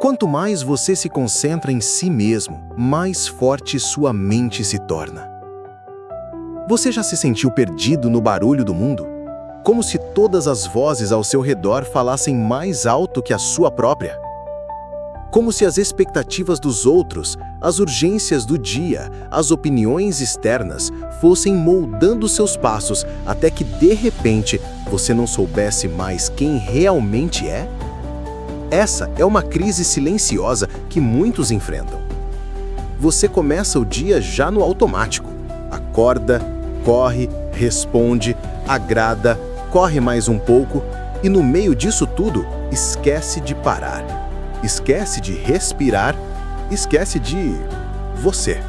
Quanto mais você se concentra em si mesmo, mais forte sua mente se torna. Você já se sentiu perdido no barulho do mundo? Como se todas as vozes ao seu redor falassem mais alto que a sua própria? Como se as expectativas dos outros, as urgências do dia, as opiniões externas fossem moldando seus passos até que, de repente, você não soubesse mais quem realmente é? Essa é uma crise silenciosa que muitos enfrentam. Você começa o dia já no automático. Acorda, corre, responde, agrada, corre mais um pouco e, no meio disso tudo, esquece de parar. Esquece de respirar, esquece de você.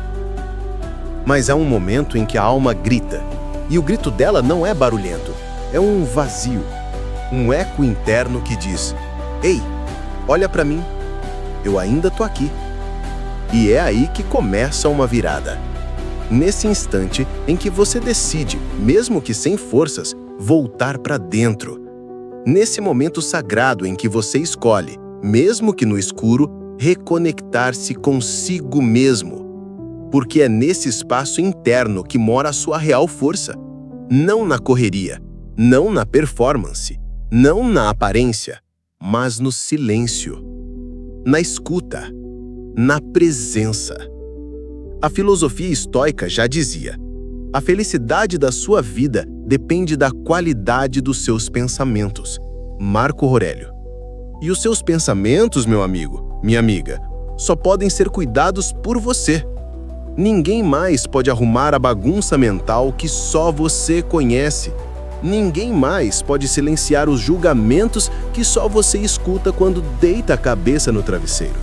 Mas há um momento em que a alma grita, e o grito dela não é barulhento, é um vazio, um eco interno que diz: "Ei, olha pra mim, eu ainda tô aqui." E é aí que começa uma virada. Nesse instante em que você decide, mesmo que sem forças, voltar pra dentro. Nesse momento sagrado em que você escolhe, mesmo que no escuro, reconectar-se consigo mesmo. Porque é nesse espaço interno que mora a sua real força. Não na correria, não na performance, não na aparência, mas no silêncio, na escuta, na presença. A filosofia estoica já dizia: a felicidade da sua vida depende da qualidade dos seus pensamentos. Marco Aurélio. E os seus pensamentos, meu amigo, minha amiga, só podem ser cuidados por você. Ninguém mais pode arrumar a bagunça mental que só você conhece. Ninguém mais pode silenciar os julgamentos que só você escuta quando deita a cabeça no travesseiro.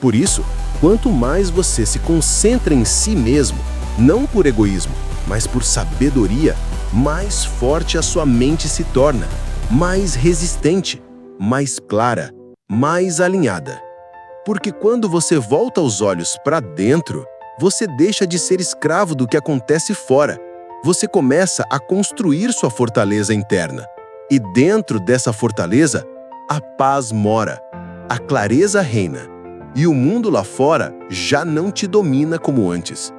Por isso, quanto mais você se concentra em si mesmo, não por egoísmo, mas por sabedoria, mais forte a sua mente se torna, mais resistente, mais clara, mais alinhada. Porque quando você volta os olhos para dentro, você deixa de ser escravo do que acontece fora. Você começa a construir sua fortaleza interna. E dentro dessa fortaleza, a paz mora, a clareza reina. E o mundo lá fora já não te domina como antes.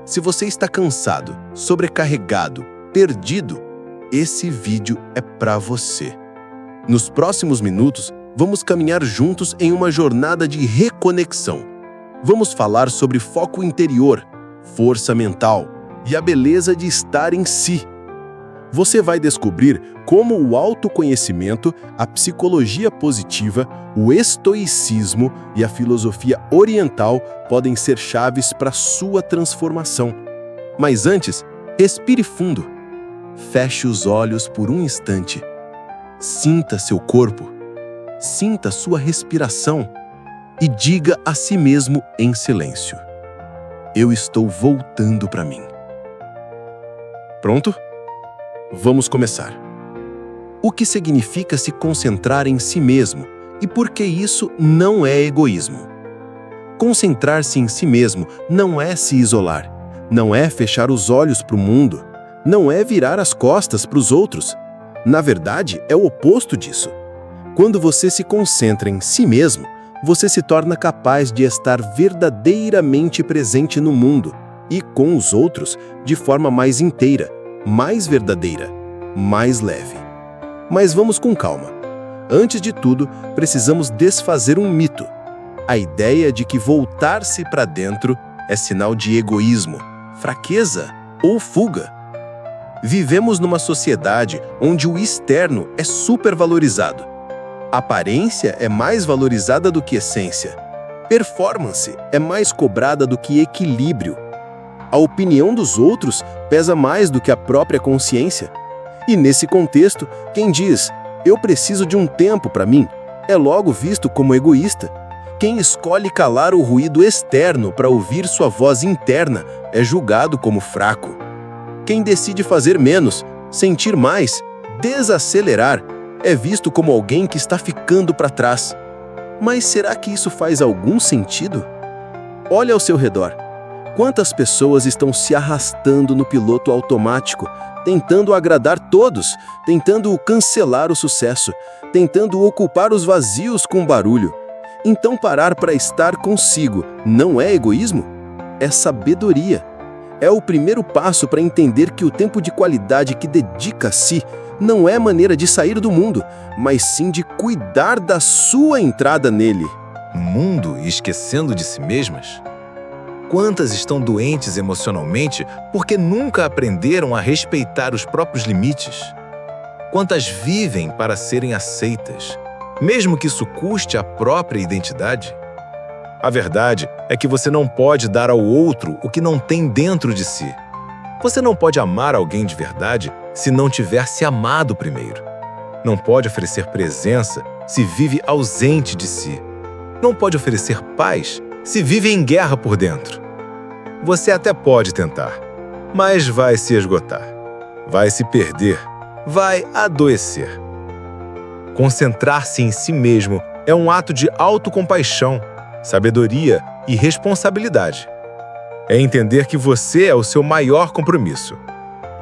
Se você está cansado, sobrecarregado, perdido, esse vídeo é para você. Nos próximos minutos, vamos caminhar juntos em uma jornada de reconexão. Vamos falar sobre foco interior, força mental e a beleza de estar em si. Você vai descobrir como o autoconhecimento, a psicologia positiva, o estoicismo e a filosofia oriental podem ser chaves para sua transformação. Mas antes, respire fundo. Feche os olhos por um instante. Sinta seu corpo. Sinta sua respiração. E diga a si mesmo em silêncio: eu estou voltando para mim. Pronto? Vamos começar. O que significa se concentrar em si mesmo e por que isso não é egoísmo? Concentrar-se em si mesmo não é se isolar, não é fechar os olhos para o mundo, não é virar as costas para os outros. Na verdade, é o oposto disso. Quando você se concentra em si mesmo, você se torna capaz de estar verdadeiramente presente no mundo e com os outros de forma mais inteira, mais verdadeira, mais leve. Mas vamos com calma. Antes de tudo, precisamos desfazer um mito: a ideia de que voltar-se para dentro é sinal de egoísmo, fraqueza ou fuga. Vivemos numa sociedade onde o externo é supervalorizado. Aparência é mais valorizada do que essência. Performance é mais cobrada do que equilíbrio. A opinião dos outros pesa mais do que a própria consciência. E nesse contexto, quem diz "eu preciso de um tempo para mim" é logo visto como egoísta. Quem escolhe calar o ruído externo para ouvir sua voz interna é julgado como fraco. Quem decide fazer menos, sentir mais, desacelerar, é visto como alguém que está ficando para trás. Mas será que isso faz algum sentido? Olhe ao seu redor. Quantas pessoas estão se arrastando no piloto automático, tentando agradar todos, tentando cancelar o sucesso, tentando ocupar os vazios com barulho. Então parar para estar consigo não é egoísmo? É sabedoria. É o primeiro passo para entender que o tempo de qualidade que dedica a si não é maneira de sair do mundo, mas sim de cuidar da sua entrada nele. Mundo e esquecendo de si mesmas? Quantas estão doentes emocionalmente porque nunca aprenderam a respeitar os próprios limites? Quantas vivem para serem aceitas, mesmo que isso custe a própria identidade? A verdade é que você não pode dar ao outro o que não tem dentro de si. Você não pode amar alguém de verdade se não tiver se amado primeiro. Não pode oferecer presença se vive ausente de si. Não pode oferecer paz se vive em guerra por dentro. Você até pode tentar, mas vai se esgotar, vai se perder, vai adoecer. Concentrar-se em si mesmo é um ato de autocompaixão, sabedoria e responsabilidade. É entender que você é o seu maior compromisso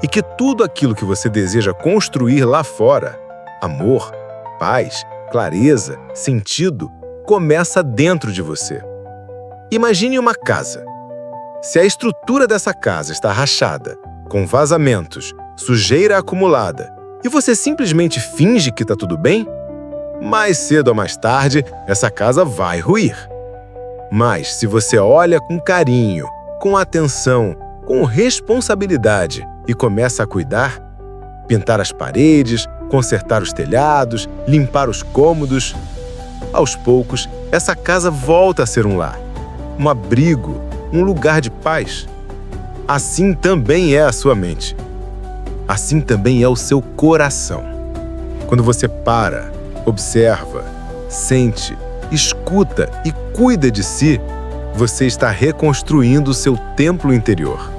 e que tudo aquilo que você deseja construir lá fora, amor, paz, clareza, sentido, começa dentro de você. Imagine uma casa. Se a estrutura dessa casa está rachada, com vazamentos, sujeira acumulada, e você simplesmente finge que está tudo bem, mais cedo ou mais tarde, essa casa vai ruir. Mas se você olha com carinho, com atenção, com responsabilidade e começa a cuidar, pintar as paredes, consertar os telhados, limpar os cômodos, aos poucos, essa casa volta a ser um lar, um abrigo, um lugar de paz. Assim também é a sua mente. Assim também é o seu coração. Quando você para, observa, sente, escuta e cuida de si, você está reconstruindo o seu templo interior.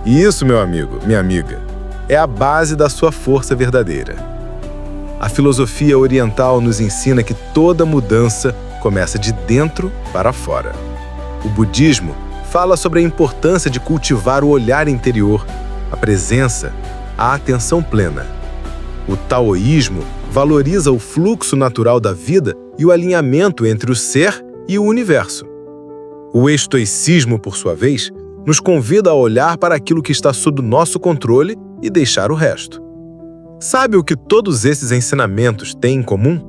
E isso, meu amigo, minha amiga, é a base da sua força verdadeira. A filosofia oriental nos ensina que toda mudança começa de dentro para fora. O budismo fala sobre a importância de cultivar o olhar interior, a presença, a atenção plena. O taoísmo valoriza o fluxo natural da vida e o alinhamento entre o ser e o universo. O estoicismo, por sua vez, nos convida a olhar para aquilo que está sob o nosso controle e deixar o resto. Sabe o que todos esses ensinamentos têm em comum?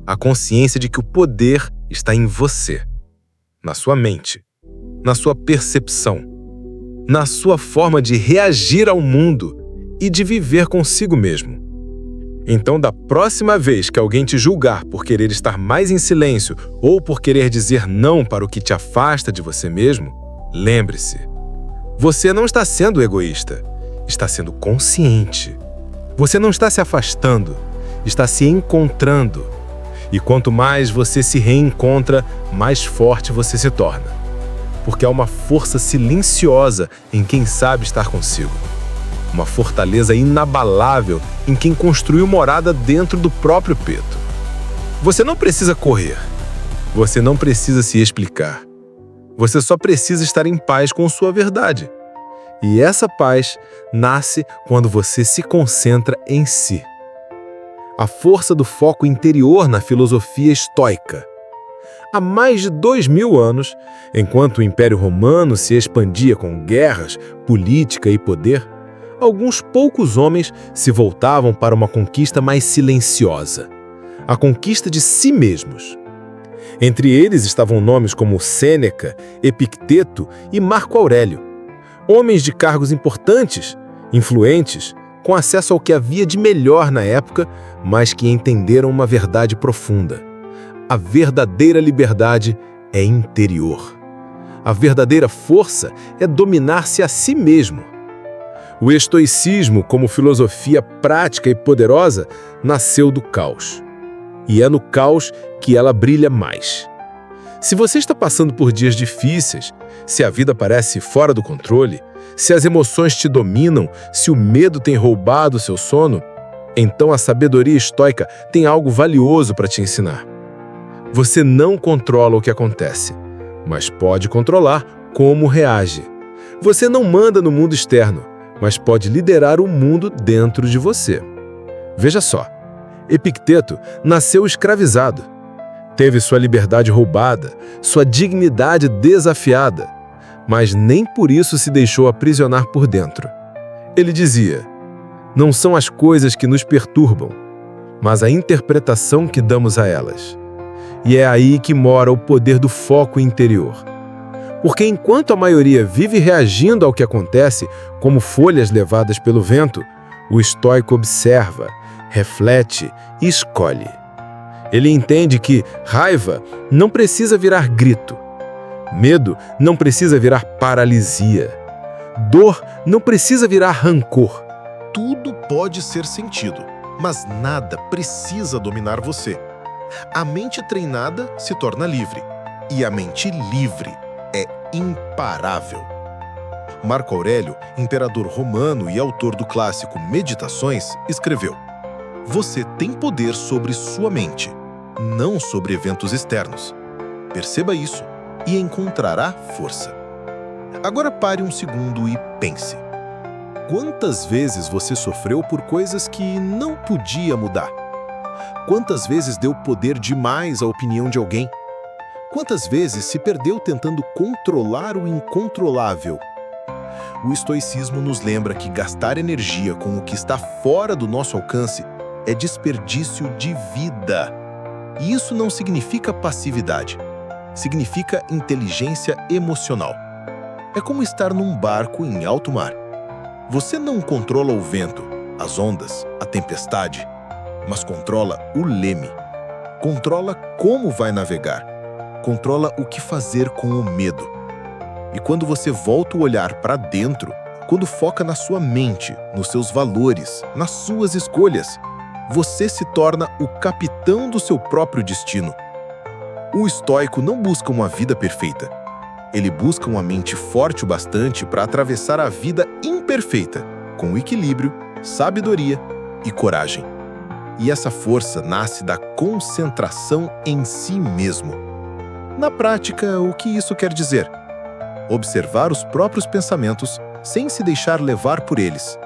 A consciência de que o poder está em você, na sua mente, na sua percepção, na sua forma de reagir ao mundo e de viver consigo mesmo. Então, da próxima vez que alguém te julgar por querer estar mais em silêncio ou por querer dizer não para o que te afasta de você mesmo, lembre-se, você não está sendo egoísta, está sendo consciente. Você não está se afastando, está se encontrando. E quanto mais você se reencontra, mais forte você se torna. Porque há uma força silenciosa em quem sabe estar consigo. Uma fortaleza inabalável em quem construiu morada dentro do próprio peito. Você não precisa correr. Você não precisa se explicar. Você só precisa estar em paz com sua verdade. E essa paz nasce quando você se concentra em si. A força do foco interior na filosofia estoica. Há mais de 2000 anos, enquanto o Império Romano se expandia com guerras, política e poder, alguns poucos homens se voltavam para uma conquista mais silenciosa, a conquista de si mesmos. Entre eles estavam nomes como Sêneca, Epicteto e Marco Aurélio, homens de cargos importantes, influentes, com acesso ao que havia de melhor na época, mas que entenderam uma verdade profunda. A verdadeira liberdade é interior. A verdadeira força é dominar-se a si mesmo. O estoicismo, como filosofia prática e poderosa, nasceu do caos. E é no caos que ela brilha mais. Se você está passando por dias difíceis, se a vida parece fora do controle, se as emoções te dominam, se o medo tem roubado seu sono, então a sabedoria estoica tem algo valioso para te ensinar. Você não controla o que acontece, mas pode controlar como reage. Você não manda no mundo externo, mas pode liderar o mundo dentro de você. Veja só, Epicteto nasceu escravizado. Teve sua liberdade roubada, sua dignidade desafiada, mas nem por isso se deixou aprisionar por dentro. Ele dizia: não são as coisas que nos perturbam, mas a interpretação que damos a elas. E é aí que mora o poder do foco interior. Porque enquanto a maioria vive reagindo ao que acontece, como folhas levadas pelo vento, o estoico observa, reflete e escolhe. Ele entende que raiva não precisa virar grito, medo não precisa virar paralisia, dor não precisa virar rancor. Tudo pode ser sentido, mas nada precisa dominar você. A mente treinada se torna livre, e a mente livre é imparável. Marco Aurélio, imperador romano e autor do clássico Meditações, escreveu: você tem poder sobre sua mente, não sobre eventos externos. Perceba isso e encontrará força. Agora pare um segundo e pense. Quantas vezes você sofreu por coisas que não podia mudar? Quantas vezes deu poder demais à opinião de alguém? Quantas vezes se perdeu tentando controlar o incontrolável? O estoicismo nos lembra que gastar energia com o que está fora do nosso alcance é desperdício de vida. E isso não significa passividade. Significa inteligência emocional. É como estar num barco em alto mar. Você não controla o vento, as ondas, a tempestade, mas controla o leme. Controla como vai navegar. Controla o que fazer com o medo. E quando você volta o olhar para dentro, quando foca na sua mente, nos seus valores, nas suas escolhas, você se torna o capitão do seu próprio destino. O estoico não busca uma vida perfeita. Ele busca uma mente forte o bastante para atravessar a vida imperfeita, com equilíbrio, sabedoria e coragem. E essa força nasce da concentração em si mesmo. Na prática, o que isso quer dizer? Observar os próprios pensamentos sem se deixar levar por eles.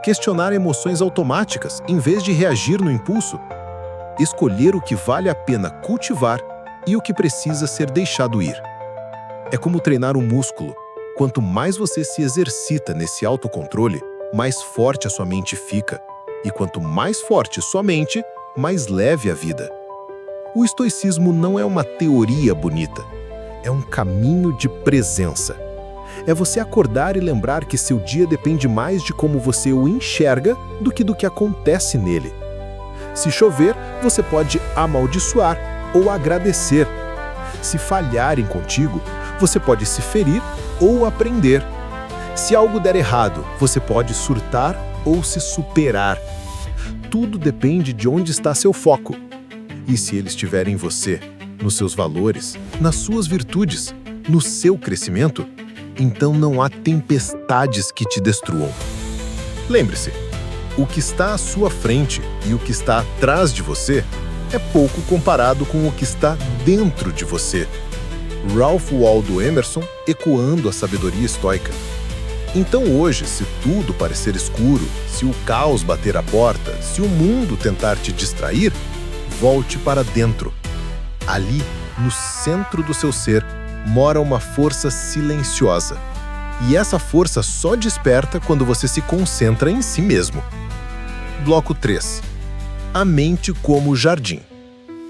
Questionar emoções automáticas em vez de reagir no impulso. Escolher o que vale a pena cultivar e o que precisa ser deixado ir. É como treinar um músculo. Quanto mais você se exercita nesse autocontrole, mais forte a sua mente fica. E quanto mais forte sua mente, mais leve a vida. O estoicismo não é uma teoria bonita. É um caminho de presença. É você acordar e lembrar que seu dia depende mais de como você o enxerga do que acontece nele. Se chover, você pode amaldiçoar ou agradecer. Se falharem contigo, você pode se ferir ou aprender. Se algo der errado, você pode surtar ou se superar. Tudo depende de onde está seu foco. E se ele estiver em você, nos seus valores, nas suas virtudes, no seu crescimento, então não há tempestades que te destruam. Lembre-se, o que está à sua frente e o que está atrás de você é pouco comparado com o que está dentro de você. Ralph Waldo Emerson ecoando a sabedoria estoica. Então hoje, se tudo parecer escuro, se o caos bater a porta, se o mundo tentar te distrair, volte para dentro. Ali, no centro do seu ser, mora uma força silenciosa. E essa força só desperta quando você se concentra em si mesmo. Bloco 3. A mente como jardim.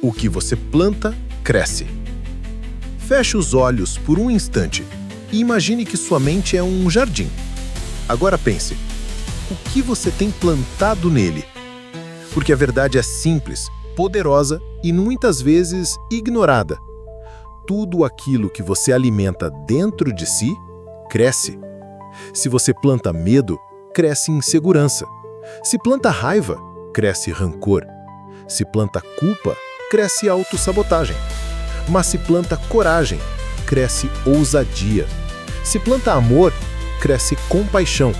O que você planta, cresce. Feche os olhos por um instante e imagine que sua mente é um jardim. Agora pense, o que você tem plantado nele? Porque a verdade é simples, poderosa e muitas vezes ignorada. Tudo aquilo que você alimenta dentro de si, cresce. Se você planta medo, cresce insegurança. Se planta raiva, cresce rancor. Se planta culpa, cresce autossabotagem. Mas se planta coragem, cresce ousadia. Se planta amor, cresce compaixão.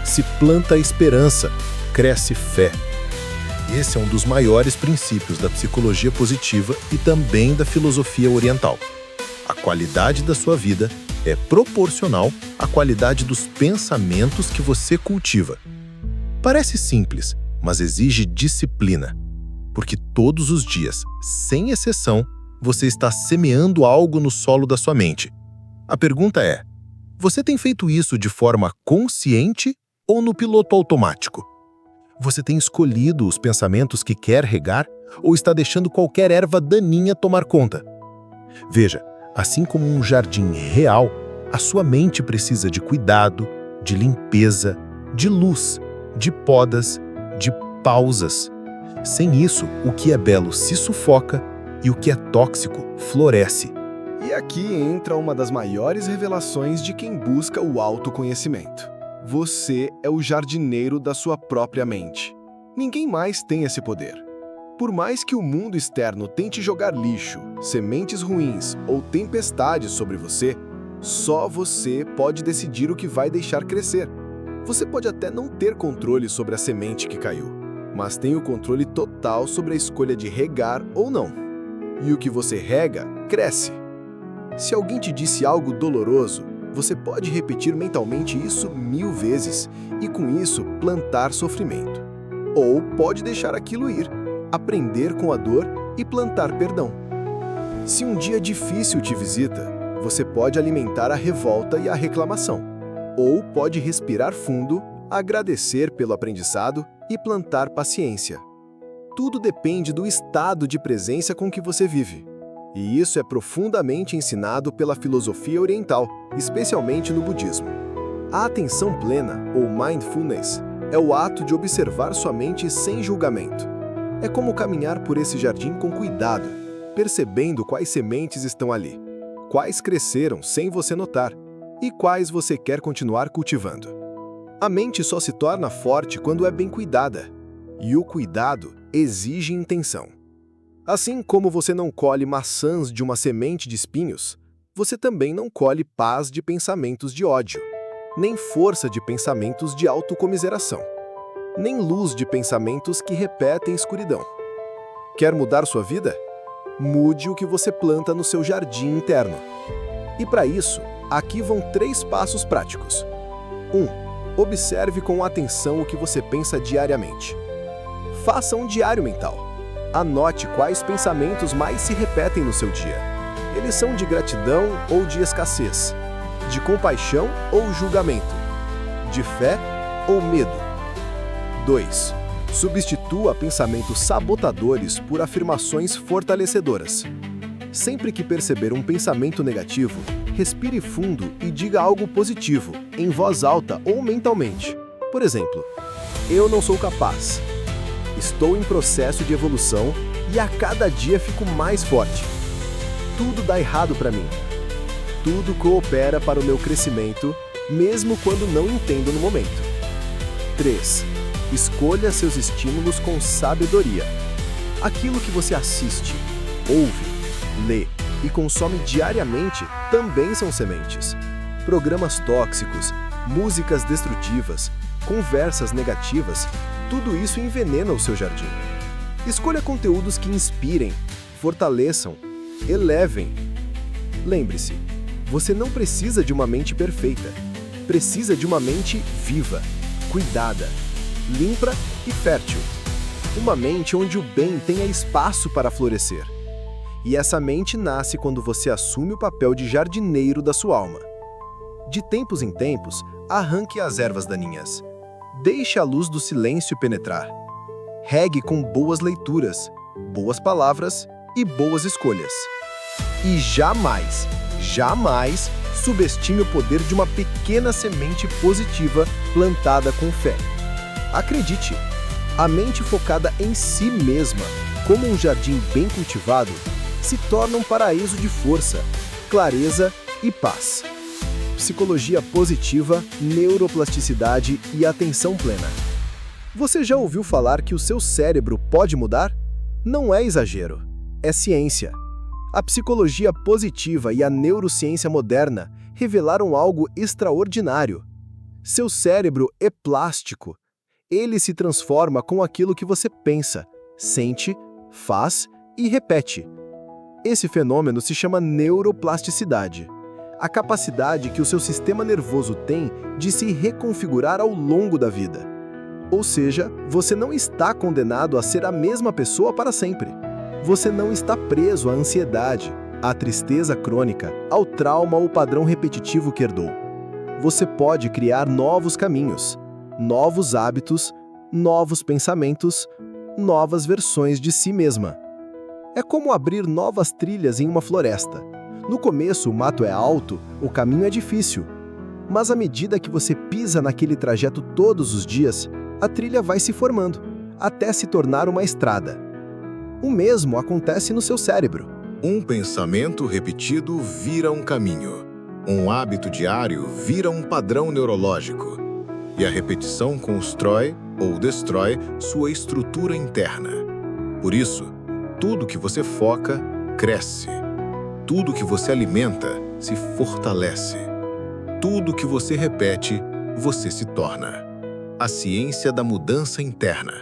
Se planta esperança, cresce fé. Esse é um dos maiores princípios da psicologia positiva e também da filosofia oriental. A qualidade da sua vida é proporcional à qualidade dos pensamentos que você cultiva. Parece simples, mas exige disciplina. porque todos os dias, sem exceção, você está semeando algo no solo da sua mente. A pergunta é: você tem feito isso de forma consciente ou no piloto automático? Você tem escolhido os pensamentos que quer regar ou está deixando qualquer erva daninha tomar conta? Veja, assim como um jardim real, a sua mente precisa de cuidado, de limpeza, de luz, de podas, de pausas. Sem isso, o que é belo se sufoca e o que é tóxico floresce. E aqui entra uma das maiores revelações de quem busca o autoconhecimento. Você é o jardineiro da sua própria mente. Ninguém mais tem esse poder. Por mais que o mundo externo tente jogar lixo, sementes ruins ou tempestades sobre você, só você pode decidir o que vai deixar crescer. Você pode até não ter controle sobre a semente que caiu, mas tem o controle total sobre a escolha de regar ou não. E o que você rega, cresce. Se alguém te disse algo doloroso, você pode repetir mentalmente isso 1000 vezes e, com isso, plantar sofrimento. Ou pode deixar aquilo ir, aprender com a dor e plantar perdão. Se um dia difícil te visita, você pode alimentar a revolta e a reclamação. Ou pode respirar fundo, agradecer pelo aprendizado e plantar paciência. Tudo depende do estado de presença com que você vive. E isso é profundamente ensinado pela filosofia oriental, especialmente no budismo. A atenção plena, ou mindfulness, é o ato de observar sua mente sem julgamento. É como caminhar por esse jardim com cuidado, percebendo quais sementes estão ali, quais cresceram sem você notar e quais você quer continuar cultivando. A mente só se torna forte quando é bem cuidada, e o cuidado exige intenção. Assim como você não colhe maçãs de uma semente de espinhos, você também não colhe paz de pensamentos de ódio, nem força de pensamentos de autocomiseração, nem luz de pensamentos que repetem escuridão. Quer mudar sua vida? Mude o que você planta no seu jardim interno. E para isso, aqui vão 3 passos práticos. 1. Observe com atenção o que você pensa diariamente. Faça um diário mental. Anote quais pensamentos mais se repetem no seu dia. Eles são de gratidão ou de escassez, de compaixão ou julgamento, de fé ou medo. 2. Substitua pensamentos sabotadores por afirmações fortalecedoras. Sempre que perceber um pensamento negativo, respire fundo e diga algo positivo, em voz alta ou mentalmente. Por exemplo, eu não sou capaz. Estou em processo de evolução e a cada dia fico mais forte. Tudo dá errado para mim. Tudo coopera para o meu crescimento, mesmo quando não entendo no momento. 3. Escolha seus estímulos com sabedoria. Aquilo que você assiste, ouve, lê e consome diariamente também são sementes. Programas tóxicos, músicas destrutivas, conversas negativas, tudo isso envenena o seu jardim. Escolha conteúdos que inspirem, fortaleçam, elevem. Lembre-se, você não precisa de uma mente perfeita. Precisa de uma mente viva, cuidada, limpa e fértil. Uma mente onde o bem tenha espaço para florescer. E essa mente nasce quando você assume o papel de jardineiro da sua alma. De tempos em tempos, arranque as ervas daninhas. Deixe a luz do silêncio penetrar. Regue com boas leituras, boas palavras e boas escolhas. E jamais, jamais subestime o poder de uma pequena semente positiva plantada com fé. Acredite, a mente focada em si mesma, como um jardim bem cultivado, se torna um paraíso de força, clareza e paz. Psicologia positiva, neuroplasticidade e atenção plena. Você já ouviu falar que o seu cérebro pode mudar? Não é exagero, é ciência. A psicologia positiva e a neurociência moderna revelaram algo extraordinário. Seu cérebro é plástico. Ele se transforma com aquilo que você pensa, sente, faz e repete. Esse fenômeno se chama neuroplasticidade. A capacidade que o seu sistema nervoso tem de se reconfigurar ao longo da vida. Ou seja, você não está condenado a ser a mesma pessoa para sempre. Você não está preso à ansiedade, à tristeza crônica, ao trauma ou padrão repetitivo que herdou. Você pode criar novos caminhos, novos hábitos, novos pensamentos, novas versões de si mesma. É como abrir novas trilhas em uma floresta. No começo, o mato é alto, o caminho é difícil. Mas à medida que você pisa naquele trajeto todos os dias, a trilha vai se formando, até se tornar uma estrada. O mesmo acontece no seu cérebro. Um pensamento repetido vira um caminho. Um hábito diário vira um padrão neurológico. E a repetição constrói ou destrói sua estrutura interna. Por isso, tudo que você foca, cresce. Tudo que você alimenta, se fortalece. Tudo que você repete, você se torna. A ciência da mudança interna.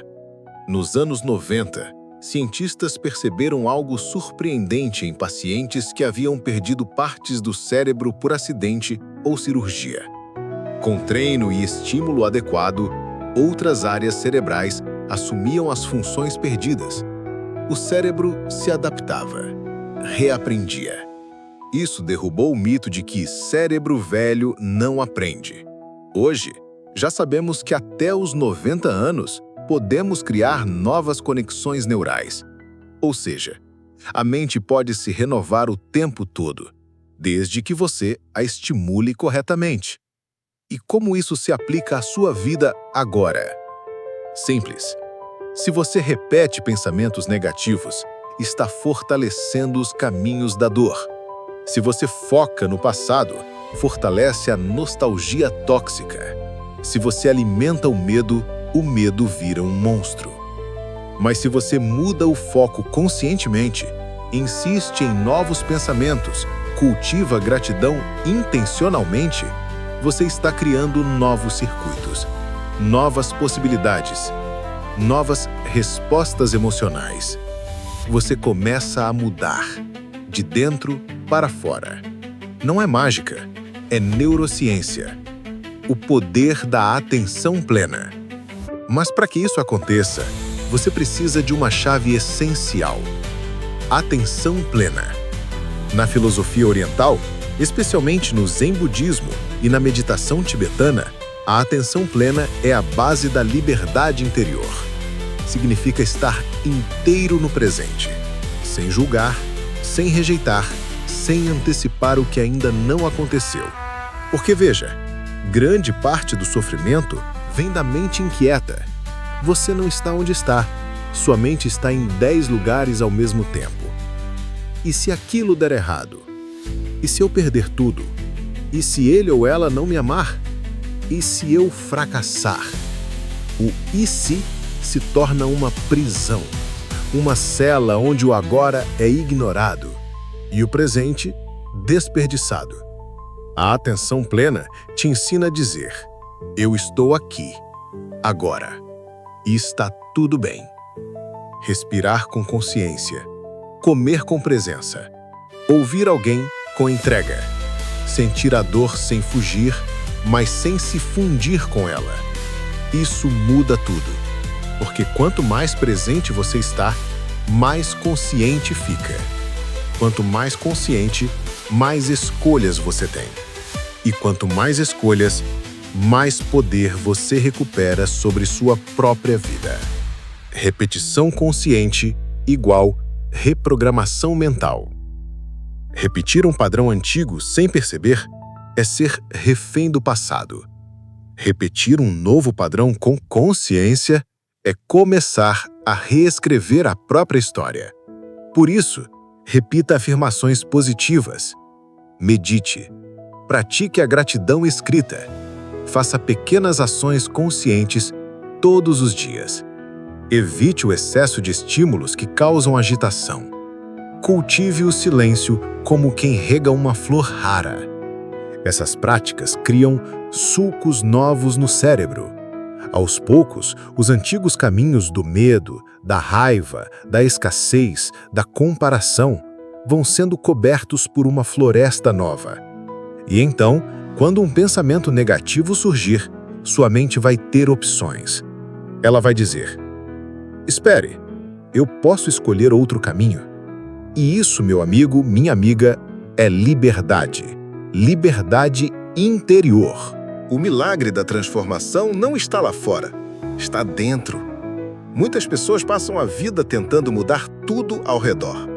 Nos anos 90, cientistas perceberam algo surpreendente em pacientes que haviam perdido partes do cérebro por acidente ou cirurgia. Com treino e estímulo adequado, outras áreas cerebrais assumiam as funções perdidas. O cérebro se adaptava, reaprendia. Isso derrubou o mito de que cérebro velho não aprende. Hoje, já sabemos que até os 90 anos podemos criar novas conexões neurais. Ou seja, a mente pode se renovar o tempo todo, desde que você a estimule corretamente. E como isso se aplica à sua vida agora? Simples. Se você repete pensamentos negativos, está fortalecendo os caminhos da dor. Se você foca no passado, fortalece a nostalgia tóxica. Se você alimenta o medo vira um monstro. Mas se você muda o foco conscientemente, insiste em novos pensamentos, cultiva gratidão intencionalmente, você está criando novos circuitos, novas possibilidades, novas respostas emocionais. Você começa a mudar, de dentro para fora. Não é mágica, é neurociência. O poder da atenção plena. Mas para que isso aconteça, você precisa de uma chave essencial: atenção plena. Na filosofia oriental, especialmente no Zen budismo e na meditação tibetana, a atenção plena é a base da liberdade interior. Significa estar inteiro no presente, sem julgar, sem rejeitar, sem antecipar o que ainda não aconteceu. Porque veja, grande parte do sofrimento vem da mente inquieta. Você não está onde está. Sua mente está em 10 lugares ao mesmo tempo. E se aquilo der errado? E se eu perder tudo? E se ele ou ela não me amar? E se eu fracassar? O "e se torna uma prisão, uma cela onde o agora é ignorado e o presente desperdiçado. A atenção plena te ensina a dizer: eu estou aqui, agora, e está tudo bem. Respirar com consciência, comer com presença, ouvir alguém com entrega, sentir a dor sem fugir, mas sem se fundir com ela. Isso muda tudo, porque quanto mais presente você está, mais consciente fica. Quanto mais consciente, mais escolhas você tem. E quanto mais escolhas, mais poder você recupera sobre sua própria vida. Repetição consciente igual reprogramação mental. Repetir um padrão antigo sem perceber é ser refém do passado. Repetir um novo padrão com consciência é começar a reescrever a própria história. Por isso, repita afirmações positivas. Medite. Pratique a gratidão escrita. Faça pequenas ações conscientes todos os dias. Evite o excesso de estímulos que causam agitação. Cultive o silêncio como quem rega uma flor rara. Essas práticas criam sulcos novos no cérebro. Aos poucos, os antigos caminhos do medo, da raiva, da escassez, da comparação vão sendo cobertos por uma floresta nova. E então, quando um pensamento negativo surgir, sua mente vai ter opções. Ela vai dizer: espere, eu posso escolher outro caminho. E isso, meu amigo, minha amiga, é liberdade. Liberdade interior. O milagre da transformação não está lá fora, está dentro. Muitas pessoas passam a vida tentando mudar tudo ao redor.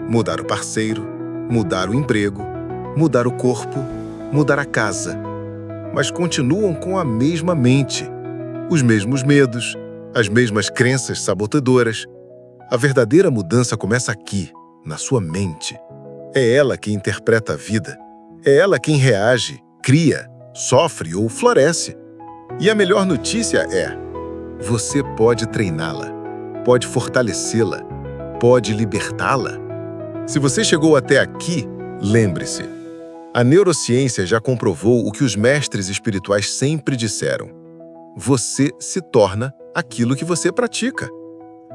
Mudar o parceiro, mudar o emprego, mudar o corpo, mudar a casa. Mas continuam com a mesma mente, os mesmos medos, as mesmas crenças sabotadoras. A verdadeira mudança começa aqui, na sua mente. É ela quem interpreta a vida. É ela quem reage, cria, sofre ou floresce. E a melhor notícia é: você pode treiná-la, pode fortalecê-la, pode libertá-la. Se você chegou até aqui, lembre-se, a neurociência já comprovou o que os mestres espirituais sempre disseram. Você se torna aquilo que você pratica.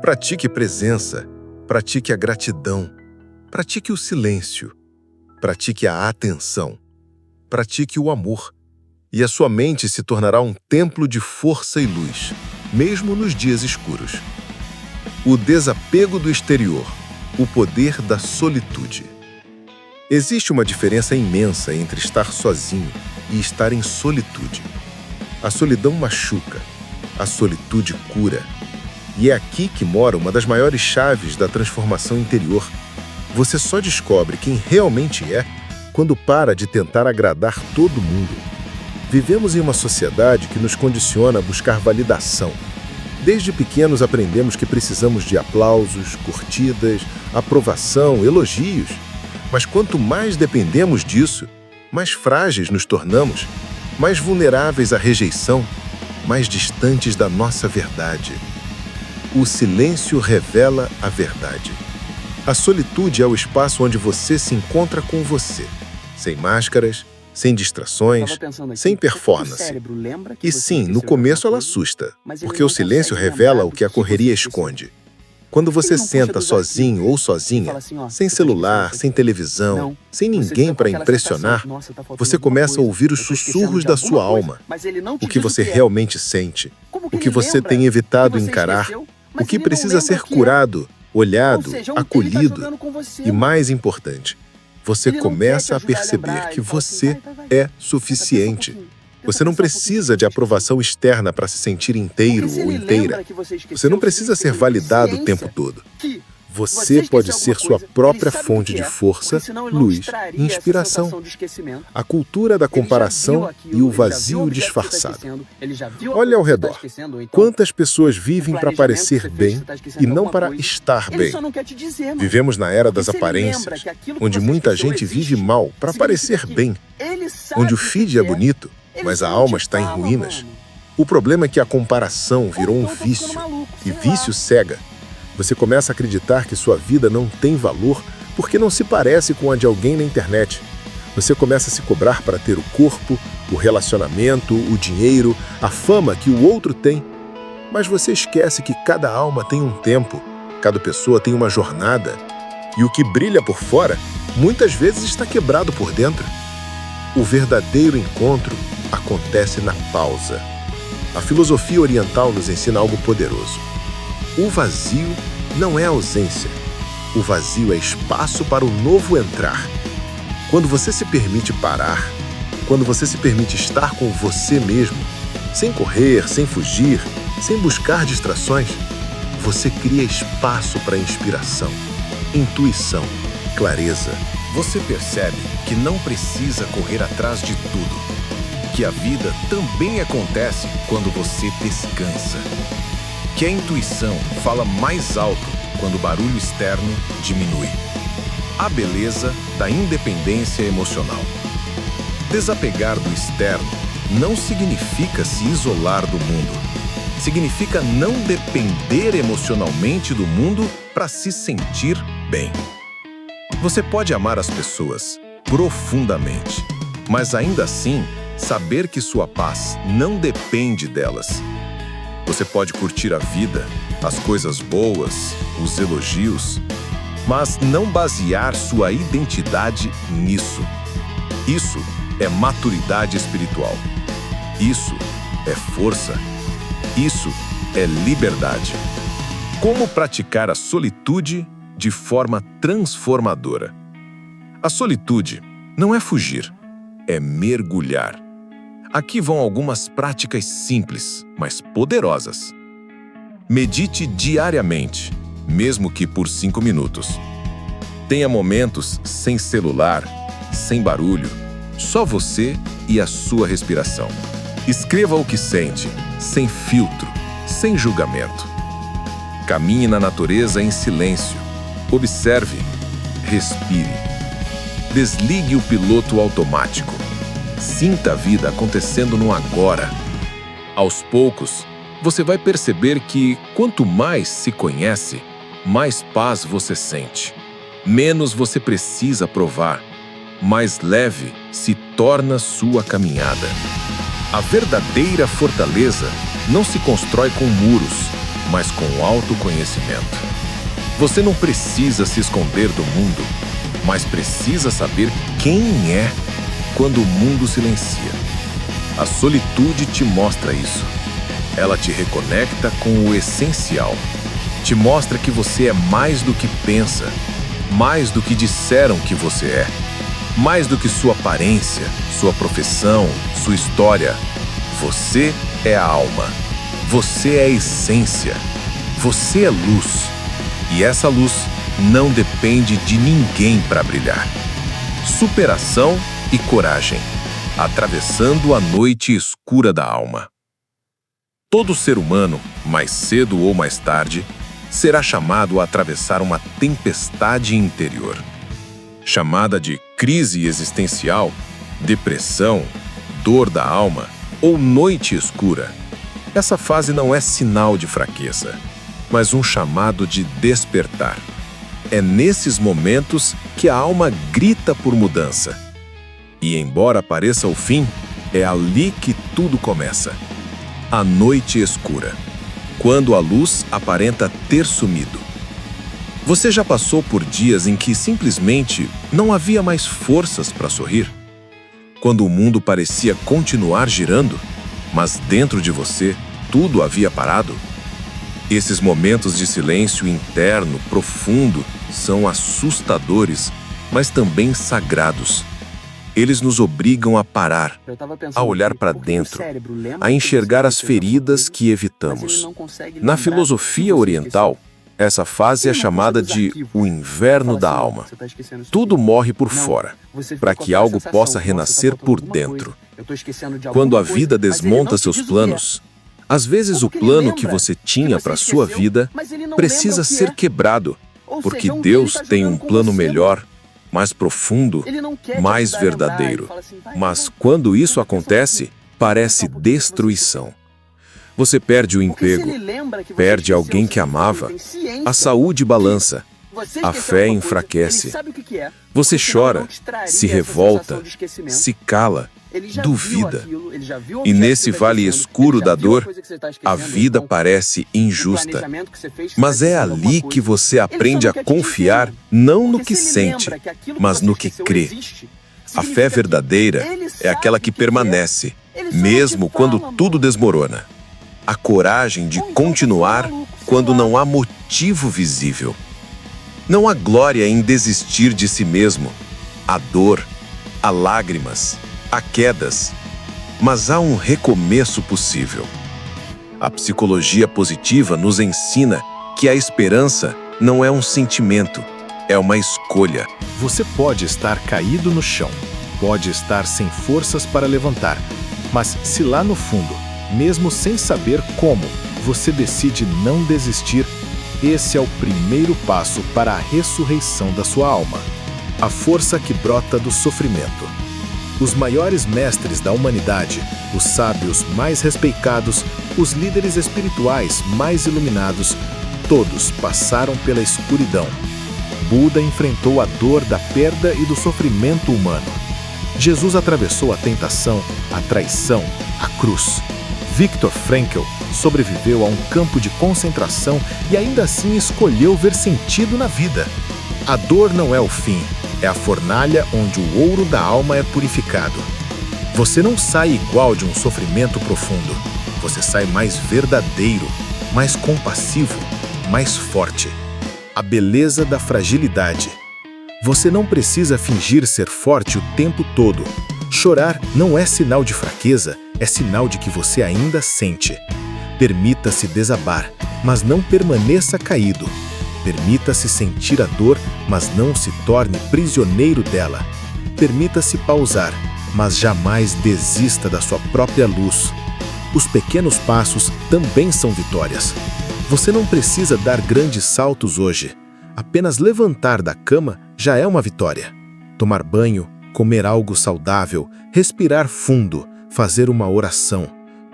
Pratique presença, pratique a gratidão, pratique o silêncio, pratique a atenção, pratique o amor. E a sua mente se tornará um templo de força e luz, mesmo nos dias escuros. O desapego do exterior, o poder da solitude. Existe uma diferença imensa entre estar sozinho e estar em solitude. A solidão machuca, a solitude cura. E é aqui que mora uma das maiores chaves da transformação interior. Você só descobre quem realmente é quando para de tentar agradar todo mundo. Vivemos em uma sociedade que nos condiciona a buscar validação. Desde pequenos aprendemos que precisamos de aplausos, curtidas, aprovação, elogios. Mas quanto mais dependemos disso, mais frágeis nos tornamos, mais vulneráveis à rejeição, mais distantes da nossa verdade. O silêncio revela a verdade. A solitude é o espaço onde você se encontra com você, sem máscaras, sem distrações, sem performance. E sim, no começo ela assusta, porque o silêncio revela o que a correria esconde. Quando você senta sozinho ou sozinha, sem celular, sem televisão, sem ninguém para impressionar, você começa a ouvir os sussurros da sua alma, o que você realmente sente, o que você tem evitado encarar, o que precisa ser curado, olhado, acolhido e, mais importante, você começa a perceber que você é suficiente. Você não precisa de aprovação externa para se sentir inteiro ou inteira. Você não precisa ser validado o tempo todo. Você pode ser sua própria fonte de força, luz e inspiração. A cultura da comparação e o vazio disfarçado. Olha ao redor. Quantas pessoas vivem para parecer bem e não para estar bem? Vivemos na era das aparências, onde muita gente vive mal para parecer bem, onde o feed é bonito, mas a alma está em ruínas. O problema é que a comparação virou um vício, e vício cega. Você começa a acreditar que sua vida não tem valor porque não se parece com a de alguém na internet. Você começa a se cobrar para ter o corpo, o relacionamento, o dinheiro, a fama que o outro tem. Mas você esquece que cada alma tem um tempo, cada pessoa tem uma jornada, e o que brilha por fora muitas vezes está quebrado por dentro. O verdadeiro encontro acontece na pausa. A filosofia oriental nos ensina algo poderoso. O vazio não é ausência. O vazio é espaço para o novo entrar. Quando você se permite parar, quando você se permite estar com você mesmo, sem correr, sem fugir, sem buscar distrações, você cria espaço para inspiração, intuição, clareza. Você percebe que não precisa correr atrás de tudo, que a vida também acontece quando você descansa. Que a intuição fala mais alto quando o barulho externo diminui. A beleza da independência emocional. Desapegar do externo não significa se isolar do mundo. Significa não depender emocionalmente do mundo para se sentir bem. Você pode amar as pessoas profundamente, mas ainda assim saber que sua paz não depende delas. Você pode curtir a vida, as coisas boas, os elogios, mas não basear sua identidade nisso. Isso é maturidade espiritual. Isso é força. Isso é liberdade. Como praticar a solitude de forma transformadora? A solitude não é fugir, é mergulhar. Aqui vão algumas práticas simples, mas poderosas. Medite diariamente, mesmo que por 5 minutos. Tenha momentos sem celular, sem barulho, só você e a sua respiração. Escreva o que sente, sem filtro, sem julgamento. Caminhe na natureza em silêncio. Observe, respire. Desligue o piloto automático. Sinta a vida acontecendo no agora. Aos poucos, você vai perceber que, quanto mais se conhece, mais paz você sente. Menos você precisa provar. Mais leve se torna sua caminhada. A verdadeira fortaleza não se constrói com muros, mas com autoconhecimento. Você não precisa se esconder do mundo, mas precisa saber quem é quando o mundo silencia. A solitude te mostra isso. Ela te reconecta com o essencial. Te mostra que você é mais do que pensa, mais do que disseram que você é, mais do que sua aparência, sua profissão, sua história. Você é a alma. Você é a essência. Você é luz. E essa luz não depende de ninguém para brilhar. Superação e coragem, atravessando a noite escura da alma. Todo ser humano, mais cedo ou mais tarde, será chamado a atravessar uma tempestade interior. Chamada de crise existencial, depressão, dor da alma ou noite escura. Essa fase não é sinal de fraqueza, mas um chamado de despertar. É nesses momentos que a alma grita por mudança. E embora pareça o fim, é ali que tudo começa. A noite escura, quando a luz aparenta ter sumido. Você já passou por dias em que simplesmente não havia mais forças para sorrir? Quando o mundo parecia continuar girando, mas dentro de você tudo havia parado? Esses momentos de silêncio interno profundo são assustadores, mas também sagrados. Eles nos obrigam a parar, a olhar para dentro, a enxergar as feridas que evitamos. Na filosofia oriental, essa fase é chamada de o inverno da alma. Tudo morre por fora, para que algo possa renascer por dentro. Quando a vida desmonta seus planos, às vezes o plano que você tinha para sua vida precisa ser quebrado, porque Deus tem um plano melhor, mais profundo, mais verdadeiro. Mas quando isso acontece, parece destruição. Você perde o emprego, perde alguém que amava, a saúde balança, a fé enfraquece. Você chora, se revolta, se cala, duvida. E nesse vale escuro da dor, a vida parece injusta. Mas é ali que você aprende a confiar não no que sente, mas no que crê. A fé verdadeira é aquela que permanece, mesmo quando tudo desmorona. A coragem de continuar quando não há motivo visível. Não há glória em desistir de si mesmo. Há dor, há lágrimas, há quedas, mas há um recomeço possível. A psicologia positiva nos ensina que a esperança não é um sentimento, é uma escolha. Você pode estar caído no chão, pode estar sem forças para levantar, mas se lá no fundo, mesmo sem saber como, você decide não desistir, esse é o primeiro passo para a ressurreição da sua alma. A força que brota do sofrimento. Os maiores mestres da humanidade, os sábios mais respeitados, os líderes espirituais mais iluminados, todos passaram pela escuridão. Buda enfrentou a dor da perda e do sofrimento humano. Jesus atravessou a tentação, a traição, a cruz. Viktor Frankl sobreviveu a um campo de concentração e ainda assim escolheu ver sentido na vida. A dor não é o fim, é a fornalha onde o ouro da alma é purificado. Você não sai igual de um sofrimento profundo, você sai mais verdadeiro, mais compassivo, mais forte. A beleza da fragilidade. Você não precisa fingir ser forte o tempo todo. Chorar não é sinal de fraqueza, é sinal de que você ainda sente. Permita-se desabar, mas não permaneça caído. Permita-se sentir a dor, mas não se torne prisioneiro dela. Permita-se pausar, mas jamais desista da sua própria luz. Os pequenos passos também são vitórias. Você não precisa dar grandes saltos hoje. Apenas levantar da cama já é uma vitória. Tomar banho, comer algo saudável, respirar fundo, fazer uma oração.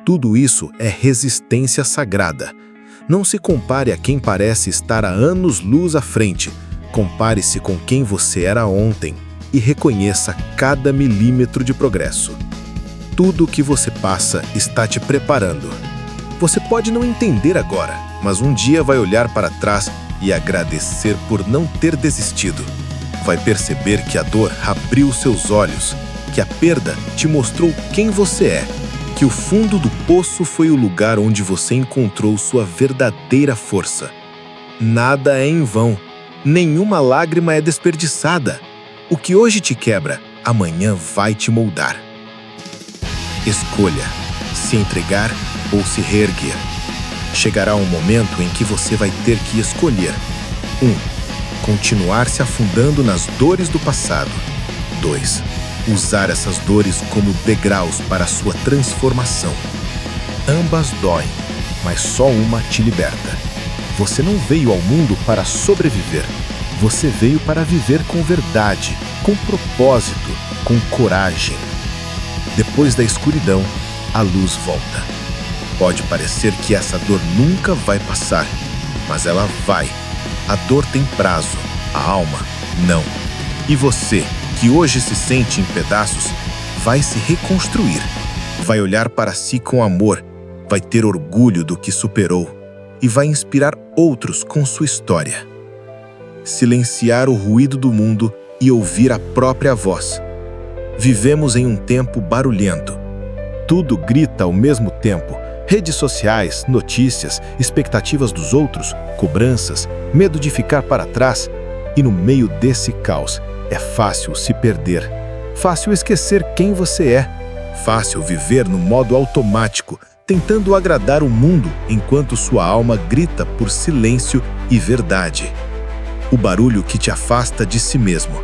Tudo isso é resistência sagrada. Não se compare a quem parece estar há anos-luz à frente. Compare-se com quem você era ontem e reconheça cada milímetro de progresso. Tudo o que você passa está te preparando. Você pode não entender agora, mas um dia vai olhar para trás e agradecer por não ter desistido. Vai perceber que a dor abriu seus olhos, que a perda te mostrou quem você é, que o fundo do poço foi o lugar onde você encontrou sua verdadeira força. Nada é em vão, nenhuma lágrima é desperdiçada. O que hoje te quebra, amanhã vai te moldar. Escolha se entregar ou se reerguer. Chegará um momento em que você vai ter que escolher. 1. Continuar se afundando nas dores do passado. 2. Usar essas dores como degraus para a sua transformação. Ambas doem, mas só uma te liberta. Você não veio ao mundo para sobreviver. Você veio para viver com verdade, com propósito, com coragem. Depois da escuridão, a luz volta. Pode parecer que essa dor nunca vai passar, mas ela vai. A dor tem prazo, a alma não. E você, que hoje se sente em pedaços, vai se reconstruir. Vai olhar para si com amor, vai ter orgulho do que superou e vai inspirar outros com sua história. Silenciar o ruído do mundo e ouvir a própria voz. Vivemos em um tempo barulhento. Tudo grita ao mesmo tempo. Redes sociais, notícias, expectativas dos outros, cobranças, medo de ficar para trás. E no meio desse caos, é fácil se perder. Fácil esquecer quem você é. Fácil viver no modo automático, tentando agradar o mundo enquanto sua alma grita por silêncio e verdade. O barulho que te afasta de si mesmo.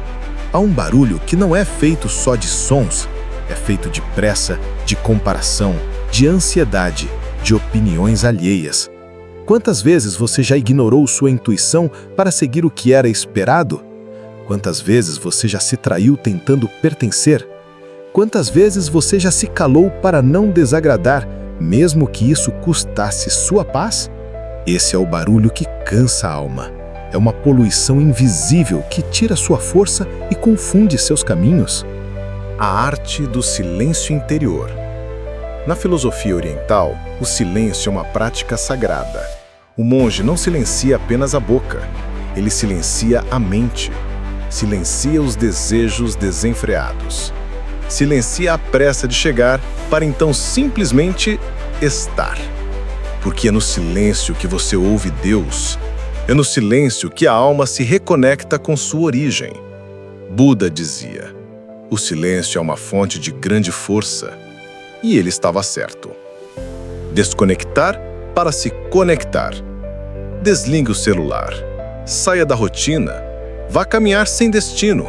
Há um barulho que não é feito só de sons, é feito de pressa, de comparação, de ansiedade, de opiniões alheias. Quantas vezes você já ignorou sua intuição para seguir o que era esperado? Quantas vezes você já se traiu tentando pertencer? Quantas vezes você já se calou para não desagradar, mesmo que isso custasse sua paz? Esse é o barulho que cansa a alma. É uma poluição invisível que tira sua força e confunde seus caminhos. A arte do silêncio interior. Na filosofia oriental, o silêncio é uma prática sagrada. O monge não silencia apenas a boca, ele silencia a mente, silencia os desejos desenfreados, silencia a pressa de chegar para então simplesmente estar. Porque é no silêncio que você ouve Deus. É no silêncio que a alma se reconecta com sua origem. Buda dizia: o silêncio é uma fonte de grande força. E ele estava certo. Desconectar para se conectar. Desligue o celular. Saia da rotina. Vá caminhar sem destino.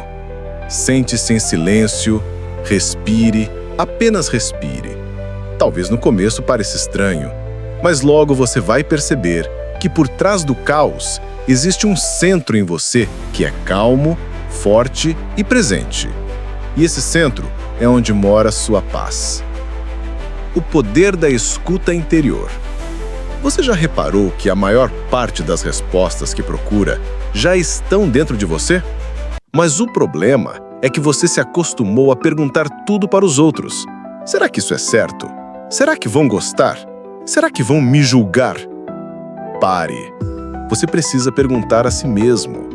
Sente-se em silêncio. Respire. Apenas respire. Talvez no começo pareça estranho, mas logo você vai perceber que por trás do caos existe um centro em você que é calmo, forte e presente. E esse centro é onde mora sua paz. O poder da escuta interior. Você já reparou que a maior parte das respostas que procura já estão dentro de você? Mas o problema é que você se acostumou a perguntar tudo para os outros. Será que isso é certo? Será que vão gostar? Será que vão me julgar? Pare. Você precisa perguntar a si mesmo.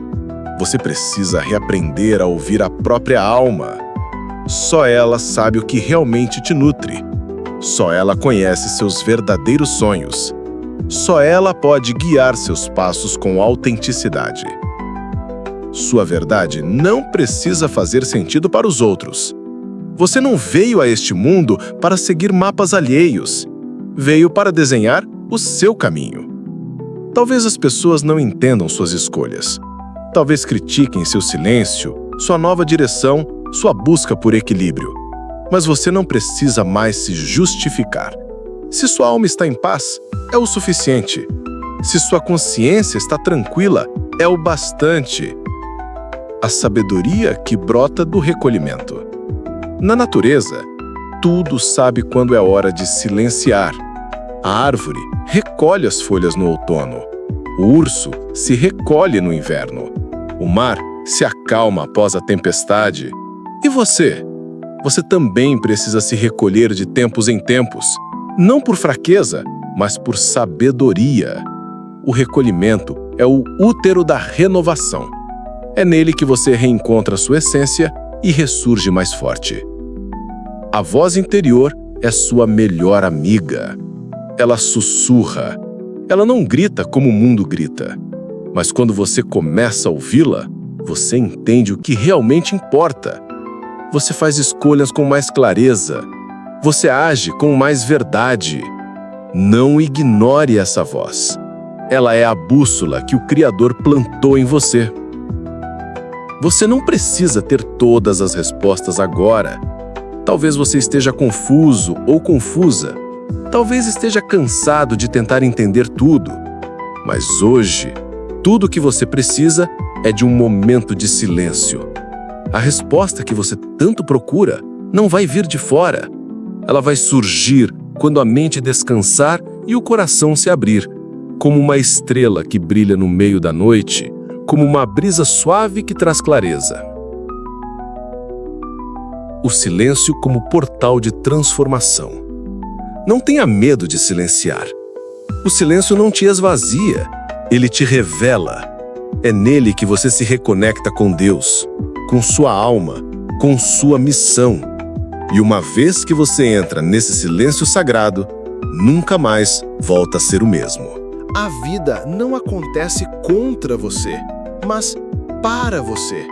Você precisa reaprender a ouvir a própria alma. Só ela sabe o que realmente te nutre. Só ela conhece seus verdadeiros sonhos. Só ela pode guiar seus passos com autenticidade. Sua verdade não precisa fazer sentido para os outros. Você não veio a este mundo para seguir mapas alheios. Veio para desenhar o seu caminho. Talvez as pessoas não entendam suas escolhas. Talvez critiquem seu silêncio, sua nova direção, sua busca por equilíbrio. Mas você não precisa mais se justificar. Se sua alma está em paz, é o suficiente. Se sua consciência está tranquila, é o bastante. A sabedoria que brota do recolhimento. Na natureza, tudo sabe quando é hora de silenciar. A árvore recolhe as folhas no outono. O urso se recolhe no inverno. O mar se acalma após a tempestade. E você? Você também precisa se recolher de tempos em tempos. Não por fraqueza, mas por sabedoria. O recolhimento é o útero da renovação. É nele que você reencontra sua essência e ressurge mais forte. A voz interior é sua melhor amiga. Ela sussurra. Ela não grita como o mundo grita. Mas quando você começa a ouvi-la, você entende o que realmente importa. Você faz escolhas com mais clareza. Você age com mais verdade. Não ignore essa voz. Ela é a bússola que o Criador plantou em você. Você não precisa ter todas as respostas agora. Talvez você esteja confuso ou confusa. Talvez esteja cansado de tentar entender tudo. Mas hoje, tudo o que você precisa é de um momento de silêncio. A resposta que você tanto procura não vai vir de fora. Ela vai surgir quando a mente descansar e o coração se abrir, como uma estrela que brilha no meio da noite, como uma brisa suave que traz clareza. O silêncio como portal de transformação. Não tenha medo de silenciar. O silêncio não te esvazia, ele te revela. É nele que você se reconecta com Deus, com sua alma, com sua missão. E uma vez que você entra nesse silêncio sagrado, nunca mais volta a ser o mesmo. A vida não acontece contra você, mas para você.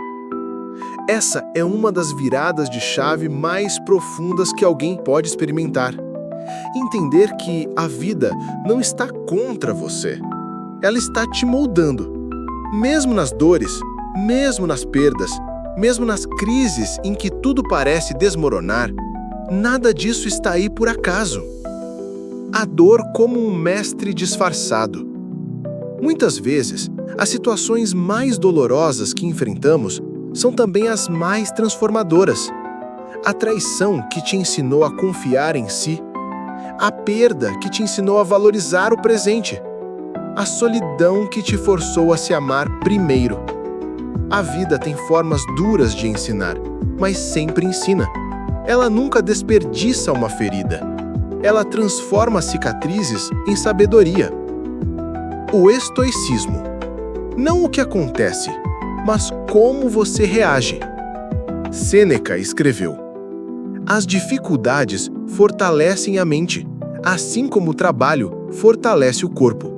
Essa é uma das viradas de chave mais profundas que alguém pode experimentar. Entender que a vida não está contra você. Ela está te moldando. Mesmo nas dores, mesmo nas perdas, mesmo nas crises em que tudo parece desmoronar, nada disso está aí por acaso. A dor como um mestre disfarçado. Muitas vezes, as situações mais dolorosas que enfrentamos são também as mais transformadoras. A traição que te ensinou a confiar em si, a perda que te ensinou a valorizar o presente, a solidão que te forçou a se amar primeiro. A vida tem formas duras de ensinar, mas sempre ensina. Ela nunca desperdiça uma ferida. Ela transforma cicatrizes em sabedoria. O estoicismo. Não o que acontece, mas como você reage. Sêneca escreveu: as dificuldades fortalecem a mente, assim como o trabalho fortalece o corpo.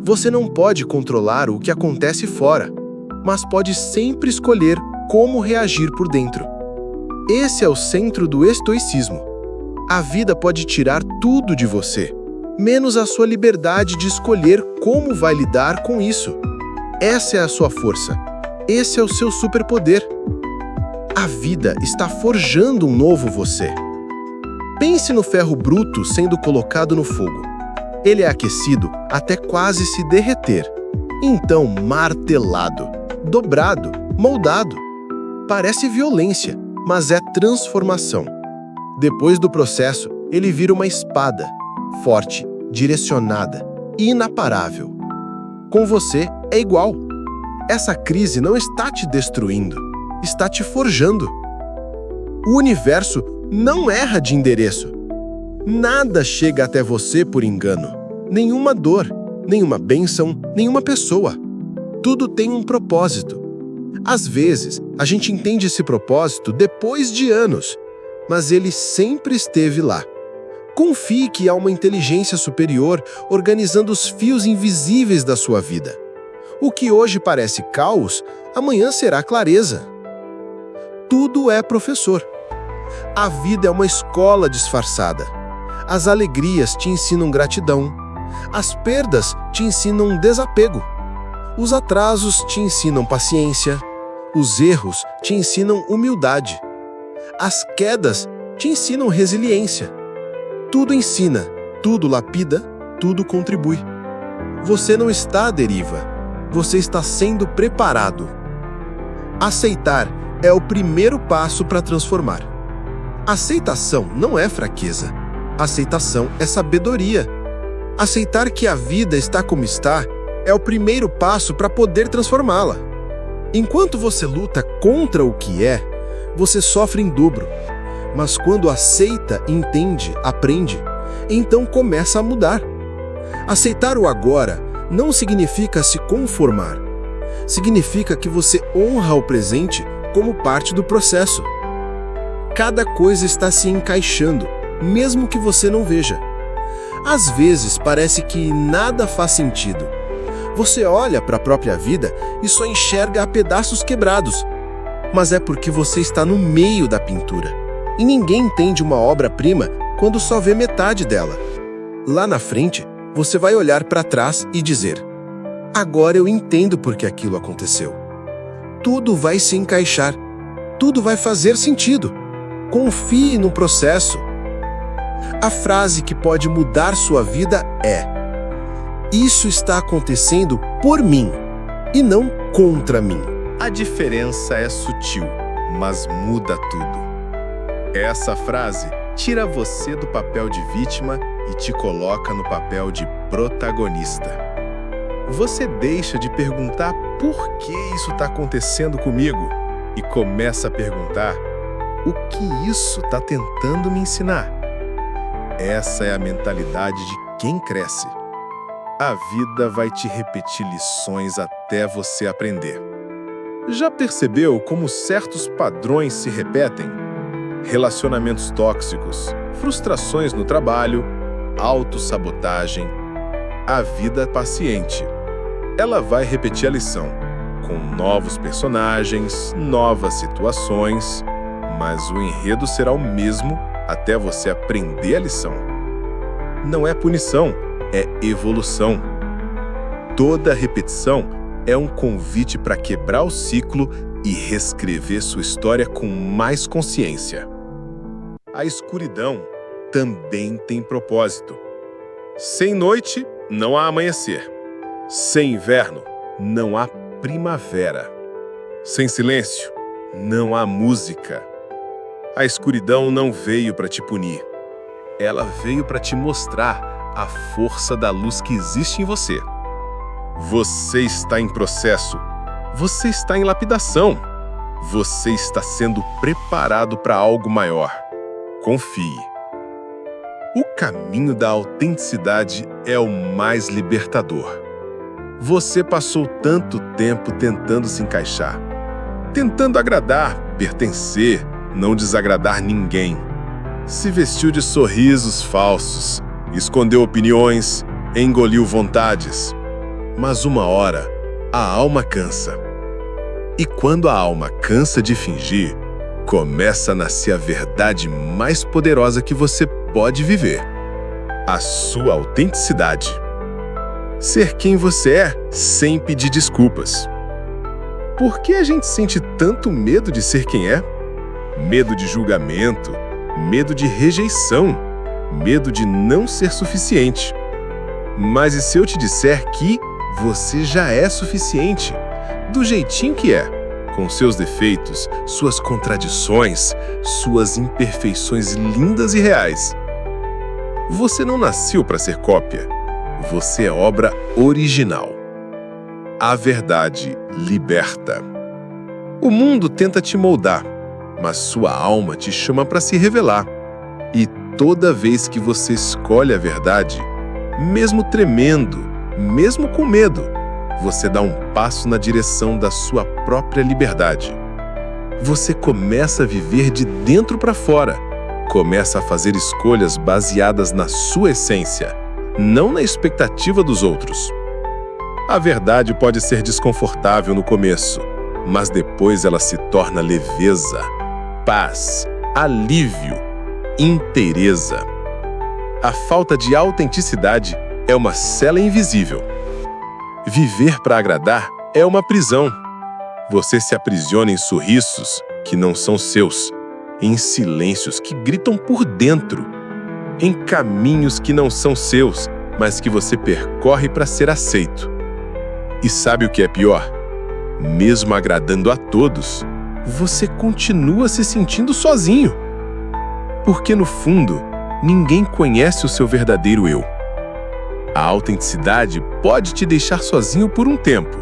Você não pode controlar o que acontece fora, mas pode sempre escolher como reagir por dentro. Esse é o centro do estoicismo. A vida pode tirar tudo de você, menos a sua liberdade de escolher como vai lidar com isso. Essa é a sua força. Esse é o seu superpoder. A vida está forjando um novo você. Pense no ferro bruto sendo colocado no fogo. Ele é aquecido até quase se derreter. Então martelado, dobrado, moldado. Parece violência, mas é transformação. Depois do processo, ele vira uma espada, forte, direcionada, inaparável. Com você é igual. Essa crise não está te destruindo, está te forjando. O universo não erra de endereço. Nada chega até você por engano. Nenhuma dor, nenhuma bênção, nenhuma pessoa. Tudo tem um propósito. Às vezes, a gente entende esse propósito depois de anos, mas ele sempre esteve lá. Confie que há uma inteligência superior organizando os fios invisíveis da sua vida. O que hoje parece caos, amanhã será clareza. Tudo é professor. A vida é uma escola disfarçada. As alegrias te ensinam gratidão. As perdas te ensinam desapego. Os atrasos te ensinam paciência. Os erros te ensinam humildade. As quedas te ensinam resiliência. Tudo ensina, tudo lapida, tudo contribui. Você não está à deriva. Você está sendo preparado. Aceitar é o primeiro passo para transformar. Aceitação não é fraqueza. Aceitação é sabedoria. Aceitar que a vida está como está é o primeiro passo para poder transformá-la. Enquanto você luta contra o que é, você sofre em dobro. Mas quando aceita, entende, aprende, então começa a mudar. Aceitar o agora não significa se conformar. Significa que você honra o presente como parte do processo. Cada coisa está se encaixando, mesmo que você não veja. Às vezes parece que nada faz sentido. Você olha para a própria vida e só enxerga pedaços quebrados. Mas é porque você está no meio da pintura. E ninguém entende uma obra-prima quando só vê metade dela. Lá na frente, você vai olhar para trás e dizer: agora eu entendo por que aquilo aconteceu. Tudo vai se encaixar. Tudo vai fazer sentido. Confie no processo. A frase que pode mudar sua vida é: isso está acontecendo por mim e não contra mim. A diferença é sutil, mas muda tudo. Essa frase tira você do papel de vítima e te coloca no papel de protagonista. Você deixa de perguntar por que isso está acontecendo comigo e começa a perguntar o que isso está tentando me ensinar. Essa é a mentalidade de quem cresce. A vida vai te repetir lições até você aprender. Já percebeu como certos padrões se repetem? Relacionamentos tóxicos, frustrações no trabalho, autossabotagem. A vida é paciente. Ela vai repetir a lição, com novos personagens, novas situações, mas o enredo será o mesmo até você aprender a lição. Não é punição, é evolução. Toda repetição é um convite para quebrar o ciclo e reescrever sua história com mais consciência. A escuridão também tem propósito. Sem noite, não há amanhecer. Sem inverno, não há primavera. Sem silêncio, não há música. A escuridão não veio para te punir. Ela veio para te mostrar a força da luz que existe em você. Você está em processo. Você está em lapidação. Você está sendo preparado para algo maior. Confie. O caminho da autenticidade é o mais libertador. Você passou tanto tempo tentando se encaixar, tentando agradar, pertencer, não desagradar ninguém. Se vestiu de sorrisos falsos, escondeu opiniões, engoliu vontades. Mas uma hora, a alma cansa. E quando a alma cansa de fingir, começa a nascer a verdade mais poderosa que você pode viver: a sua autenticidade. Ser quem você é sem pedir desculpas. Por que a gente sente tanto medo de ser quem é? Medo de julgamento, medo de rejeição, medo de não ser suficiente. Mas e se eu te disser que você já é suficiente, do jeitinho que é, com seus defeitos, suas contradições, suas imperfeições lindas e reais? Você não nasceu para ser cópia. Você é obra original. A verdade liberta. O mundo tenta te moldar, mas sua alma te chama para se revelar. E toda vez que você escolhe a verdade, mesmo tremendo, mesmo com medo, você dá um passo na direção da sua própria liberdade. Você começa a viver de dentro para fora, começa a fazer escolhas baseadas na sua essência, não na expectativa dos outros. A verdade pode ser desconfortável no começo, mas depois ela se torna leveza, paz, alívio, inteireza. A falta de autenticidade é uma cela invisível. Viver para agradar é uma prisão. Você se aprisiona em sorrisos que não são seus, em silêncios que gritam por dentro, em caminhos que não são seus, mas que você percorre para ser aceito. E sabe o que é pior? Mesmo agradando a todos, você continua se sentindo sozinho. Porque, no fundo, ninguém conhece o seu verdadeiro eu. A autenticidade pode te deixar sozinho por um tempo,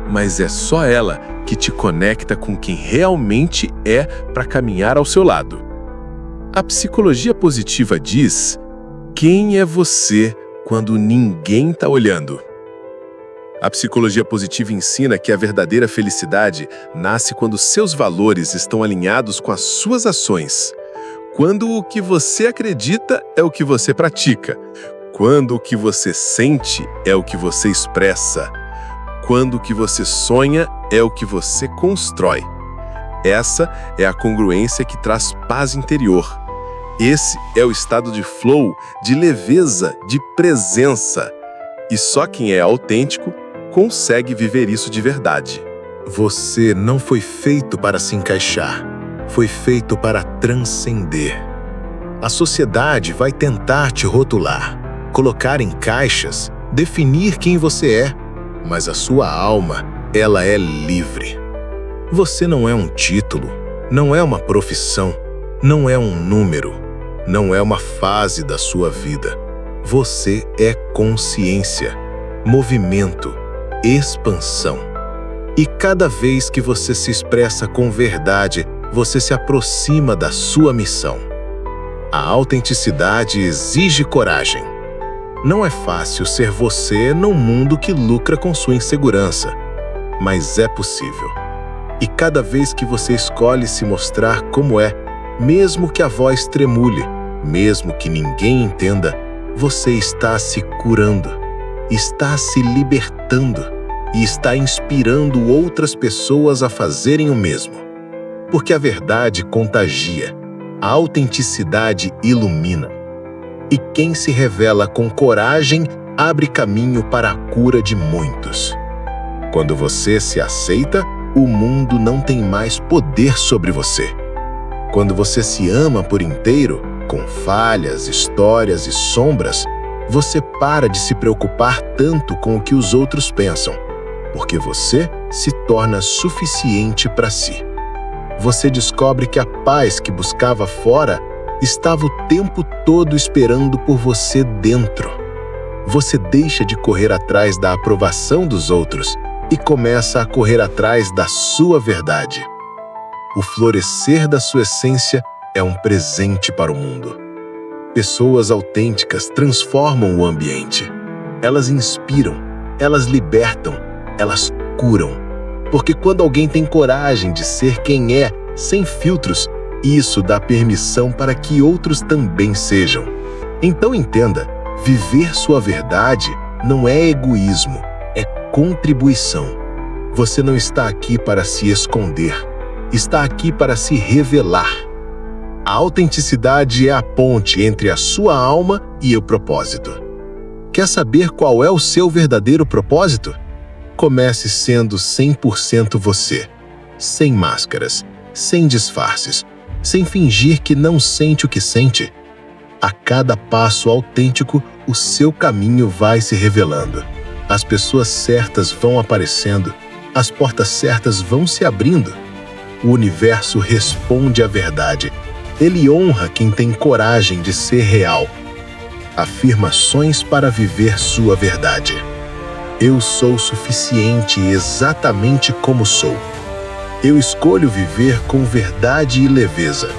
mas é só ela que te conecta com quem realmente é para caminhar ao seu lado. A psicologia positiva diz: quem é você quando ninguém está olhando? A psicologia positiva ensina que a verdadeira felicidade nasce quando seus valores estão alinhados com as suas ações. Quando o que você acredita é o que você pratica. Quando o que você sente é o que você expressa. Quando o que você sonha é o que você constrói. Essa é a congruência que traz paz interior. Esse é o estado de flow, de leveza, de presença. E só quem é autêntico consegue viver isso de verdade. Você não foi feito para se encaixar, foi feito para transcender. A sociedade vai tentar te rotular, colocar em caixas, definir quem você é, mas a sua alma, ela é livre. Você não é um título, não é uma profissão, não é um número, não é uma fase da sua vida. Você é consciência, movimento, expansão. E cada vez que você se expressa com verdade, você se aproxima da sua missão. A autenticidade exige coragem. Não é fácil ser você num mundo que lucra com sua insegurança, mas é possível. E cada vez que você escolhe se mostrar como é, mesmo que a voz tremule, mesmo que ninguém entenda, você está se curando, está se libertando e está inspirando outras pessoas a fazerem o mesmo. Porque a verdade contagia, a autenticidade ilumina. E quem se revela com coragem abre caminho para a cura de muitos. Quando você se aceita, o mundo não tem mais poder sobre você. Quando você se ama por inteiro, com falhas, histórias e sombras, você para de se preocupar tanto com o que os outros pensam, porque você se torna suficiente para si. Você descobre que a paz que buscava fora estava o tempo todo esperando por você dentro. Você deixa de correr atrás da aprovação dos outros e começa a correr atrás da sua verdade. O florescer da sua essência é um presente para o mundo. Pessoas autênticas transformam o ambiente. Elas inspiram, elas libertam, elas curam. Porque quando alguém tem coragem de ser quem é, sem filtros, isso dá permissão para que outros também sejam. Então entenda, viver sua verdade não é egoísmo, é contribuição. Você não está aqui para se esconder, está aqui para se revelar. A autenticidade é a ponte entre a sua alma e o propósito. Quer saber qual é o seu verdadeiro propósito? Comece sendo 100% você, sem máscaras, sem disfarces, sem fingir que não sente o que sente. A cada passo autêntico, o seu caminho vai se revelando. As pessoas certas vão aparecendo, as portas certas vão se abrindo. O universo responde à verdade. Ele honra quem tem coragem de ser real. Afirmações para viver sua verdade. Eu sou suficiente exatamente como sou. Eu escolho viver com verdade e leveza.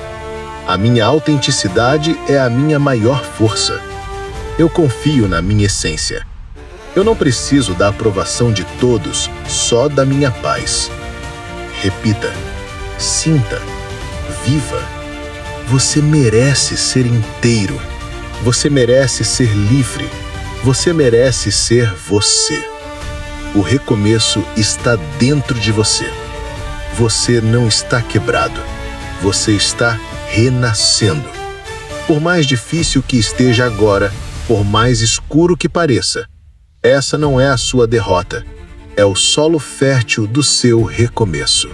A minha autenticidade é a minha maior força. Eu confio na minha essência. Eu não preciso da aprovação de todos, só da minha paz. Repita, sinta, viva. Você merece ser inteiro. Você merece ser livre. Você merece ser você. O recomeço está dentro de você. Você não está quebrado. Você está renascendo. Por mais difícil que esteja agora, por mais escuro que pareça, essa não é a sua derrota. É o solo fértil do seu recomeço.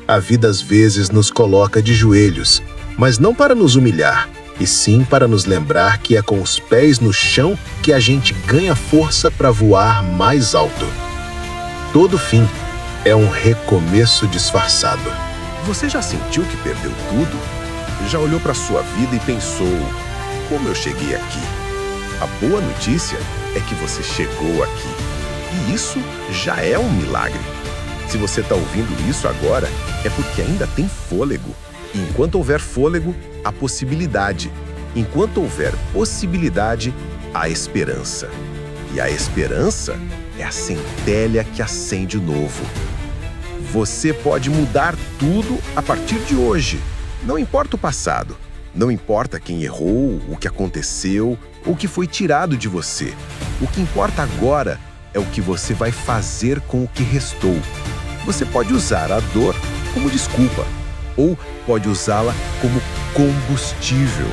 A vida às vezes nos coloca de joelhos, mas não para nos humilhar, e sim para nos lembrar que é com os pés no chão que a gente ganha força para voar mais alto. Todo fim é um recomeço disfarçado. Você já sentiu que perdeu tudo? Já olhou para sua vida e pensou: como eu cheguei aqui? A boa notícia é que você chegou aqui. E isso já é um milagre. Se você está ouvindo isso agora, é porque ainda tem fôlego. E enquanto houver fôlego, há possibilidade. Enquanto houver possibilidade, há esperança. E a esperança é a centelha que acende o novo. Você pode mudar tudo a partir de hoje. Não importa o passado. Não importa quem errou, o que aconteceu, ou o que foi tirado de você. O que importa agora é o que você vai fazer com o que restou. Você pode usar a dor como desculpa, ou pode usá-la como combustível.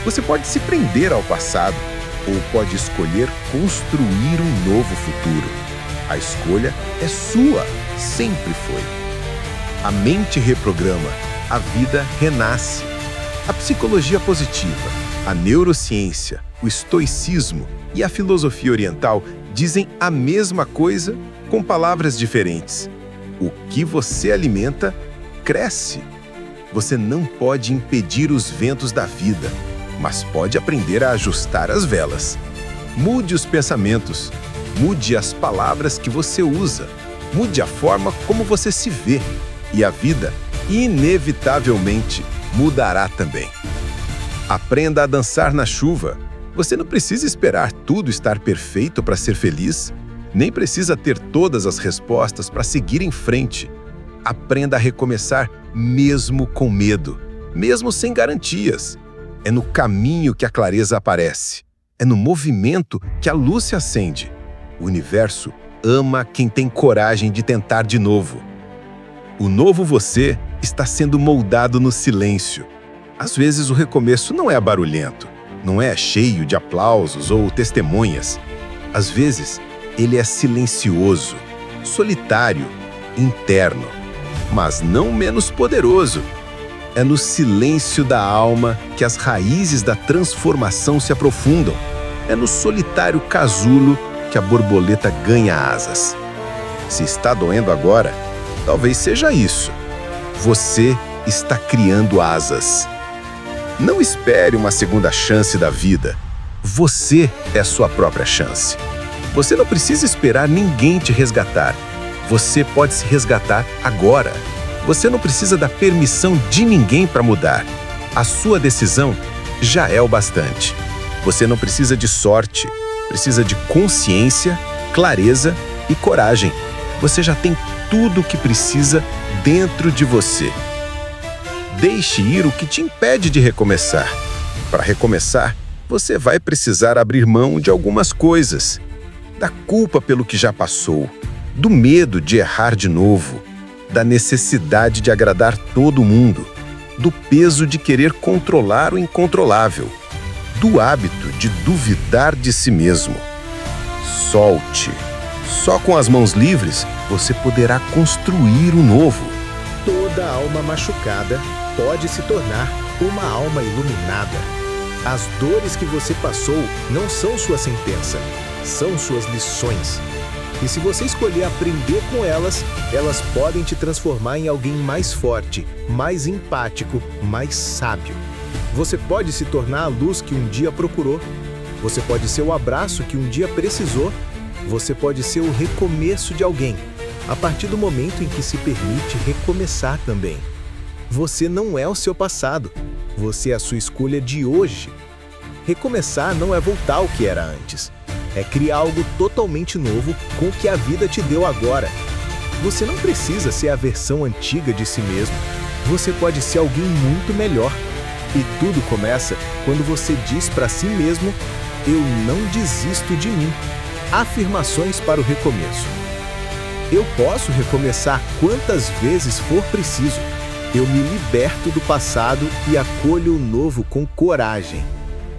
Você pode se prender ao passado, ou pode escolher construir um novo futuro. A escolha é sua, sempre foi. A mente reprograma, a vida renasce. A psicologia positiva, a neurociência, o estoicismo e a filosofia oriental dizem a mesma coisa com palavras diferentes. O que você alimenta, cresce. Você não pode impedir os ventos da vida, mas pode aprender a ajustar as velas. Mude os pensamentos, mude as palavras que você usa, mude a forma como você se vê, e a vida, inevitavelmente, mudará também. Aprenda a dançar na chuva. Você não precisa esperar tudo estar perfeito para ser feliz, nem precisa ter todas as respostas para seguir em frente. Aprenda a recomeçar mesmo com medo, mesmo sem garantias. É no caminho que a clareza aparece. É no movimento que a luz se acende. O universo ama quem tem coragem de tentar de novo. O novo você está sendo moldado no silêncio. Às vezes o recomeço não é barulhento, não é cheio de aplausos ou testemunhas. Às vezes ele é silencioso, solitário, interno, mas não menos poderoso. É no silêncio da alma que as raízes da transformação se aprofundam. É no solitário casulo que a borboleta ganha asas. Se está doendo agora, talvez seja isso. Você está criando asas. Não espere uma segunda chance da vida. Você é sua própria chance. Você não precisa esperar ninguém te resgatar. Você pode se resgatar agora. Você não precisa da permissão de ninguém para mudar. A sua decisão já é o bastante. Você não precisa de sorte, precisa de consciência, clareza e coragem. Você já tem tudo o que precisa dentro de você. Deixe ir o que te impede de recomeçar. Para recomeçar, você vai precisar abrir mão de algumas coisas. Da culpa pelo que já passou, do medo de errar de novo, da necessidade de agradar todo mundo, do peso de querer controlar o incontrolável, do hábito de duvidar de si mesmo. Solte. Só com as mãos livres você poderá construir o novo. Toda alma machucada pode se tornar uma alma iluminada. As dores que você passou não são sua sentença, são suas lições. E se você escolher aprender com elas, elas podem te transformar em alguém mais forte, mais empático, mais sábio. Você pode se tornar a luz que um dia procurou. Você pode ser o abraço que um dia precisou. Você pode ser o recomeço de alguém, a partir do momento em que se permite recomeçar também. Você não é o seu passado. Você é a sua escolha de hoje. Recomeçar não é voltar ao que era antes. É criar algo totalmente novo com o que a vida te deu agora. Você não precisa ser a versão antiga de si mesmo. Você pode ser alguém muito melhor. E tudo começa quando você diz para si mesmo: eu não desisto de mim. Afirmações para o recomeço. Eu posso recomeçar quantas vezes for preciso. Eu me liberto do passado e acolho o novo com coragem.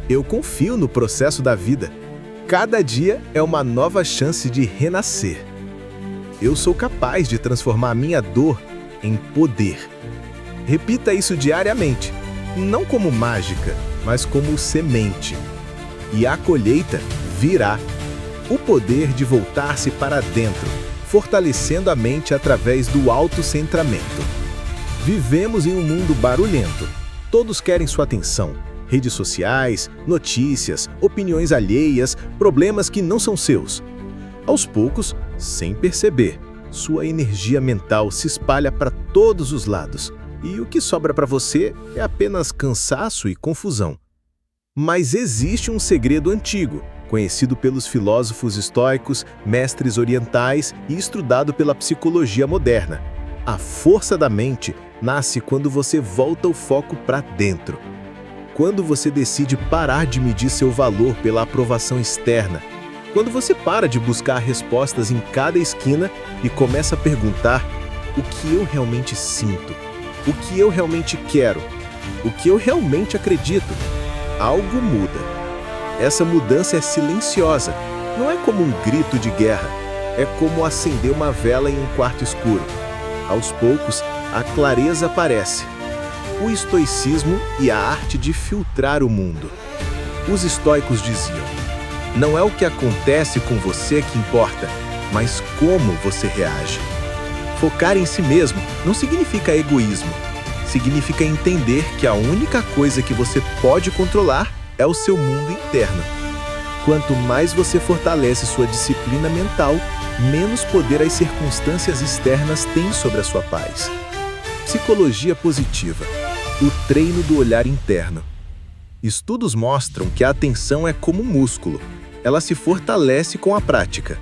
Eu confio no processo da vida. Cada dia é uma nova chance de renascer. Eu sou capaz de transformar a minha dor em poder. Repita isso diariamente, não como mágica, mas como semente. E a colheita virá. O poder de voltar-se para dentro, fortalecendo a mente através do autocentramento. Vivemos em um mundo barulhento. Todos querem sua atenção. Redes sociais, notícias, opiniões alheias, problemas que não são seus. Aos poucos, sem perceber, sua energia mental se espalha para todos os lados. E o que sobra para você é apenas cansaço e confusão. Mas existe um segredo antigo, conhecido pelos filósofos estoicos, mestres orientais e estudado pela psicologia moderna. A força da mente nasce quando você volta o foco para dentro. Quando você decide parar de medir seu valor pela aprovação externa. Quando você para de buscar respostas em cada esquina e começa a perguntar: o que eu realmente sinto? O que eu realmente quero? O que eu realmente acredito? Algo muda. Essa mudança é silenciosa. Não é como um grito de guerra. É como acender uma vela em um quarto escuro. Aos poucos, a clareza aparece. O estoicismo e a arte de filtrar o mundo. Os estoicos diziam: não é o que acontece com você que importa, mas como você reage. Focar em si mesmo não significa egoísmo. Significa entender que a única coisa que você pode controlar é o seu mundo interno. Quanto mais você fortalece sua disciplina mental, menos poder as circunstâncias externas têm sobre a sua paz. Psicologia positiva. O treino do olhar interno. Estudos mostram que a atenção é como um músculo. Ela se fortalece com a prática.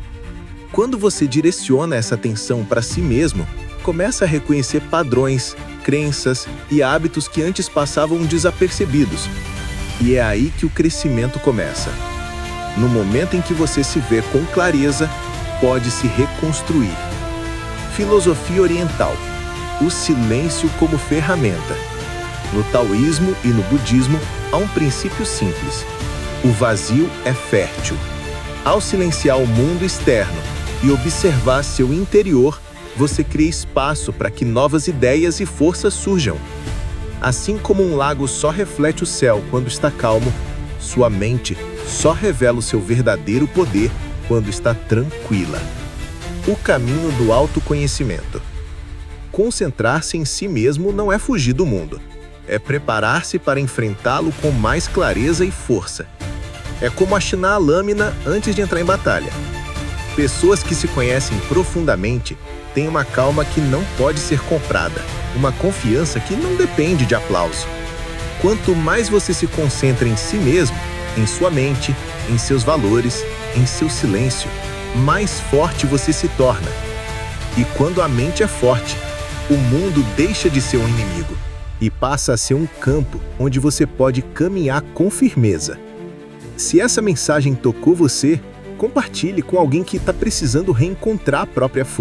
Quando você direciona essa atenção para si mesmo, começa a reconhecer padrões, crenças e hábitos que antes passavam desapercebidos. E é aí que o crescimento começa. No momento em que você se vê com clareza, pode se reconstruir. Filosofia oriental. O silêncio como ferramenta. No taoísmo e no budismo, há um princípio simples. O vazio é fértil. Ao silenciar o mundo externo e observar seu interior, você cria espaço para que novas ideias e forças surjam. Assim como um lago só reflete o céu quando está calmo, sua mente só revela o seu verdadeiro poder quando está tranquila. O caminho do autoconhecimento. Concentrar-se em si mesmo não é fugir do mundo. É preparar-se para enfrentá-lo com mais clareza e força. É como achinar a lâmina antes de entrar em batalha. Pessoas que se conhecem profundamente têm uma calma que não pode ser comprada, uma confiança que não depende de aplauso. Quanto mais você se concentra em si mesmo, em sua mente, em seus valores, em seu silêncio, mais forte você se torna. E quando a mente é forte, o mundo deixa de ser um inimigo e passa a ser um campo onde você pode caminhar com firmeza. Se essa mensagem tocou você, compartilhe com alguém que está precisando reencontrar a própria força.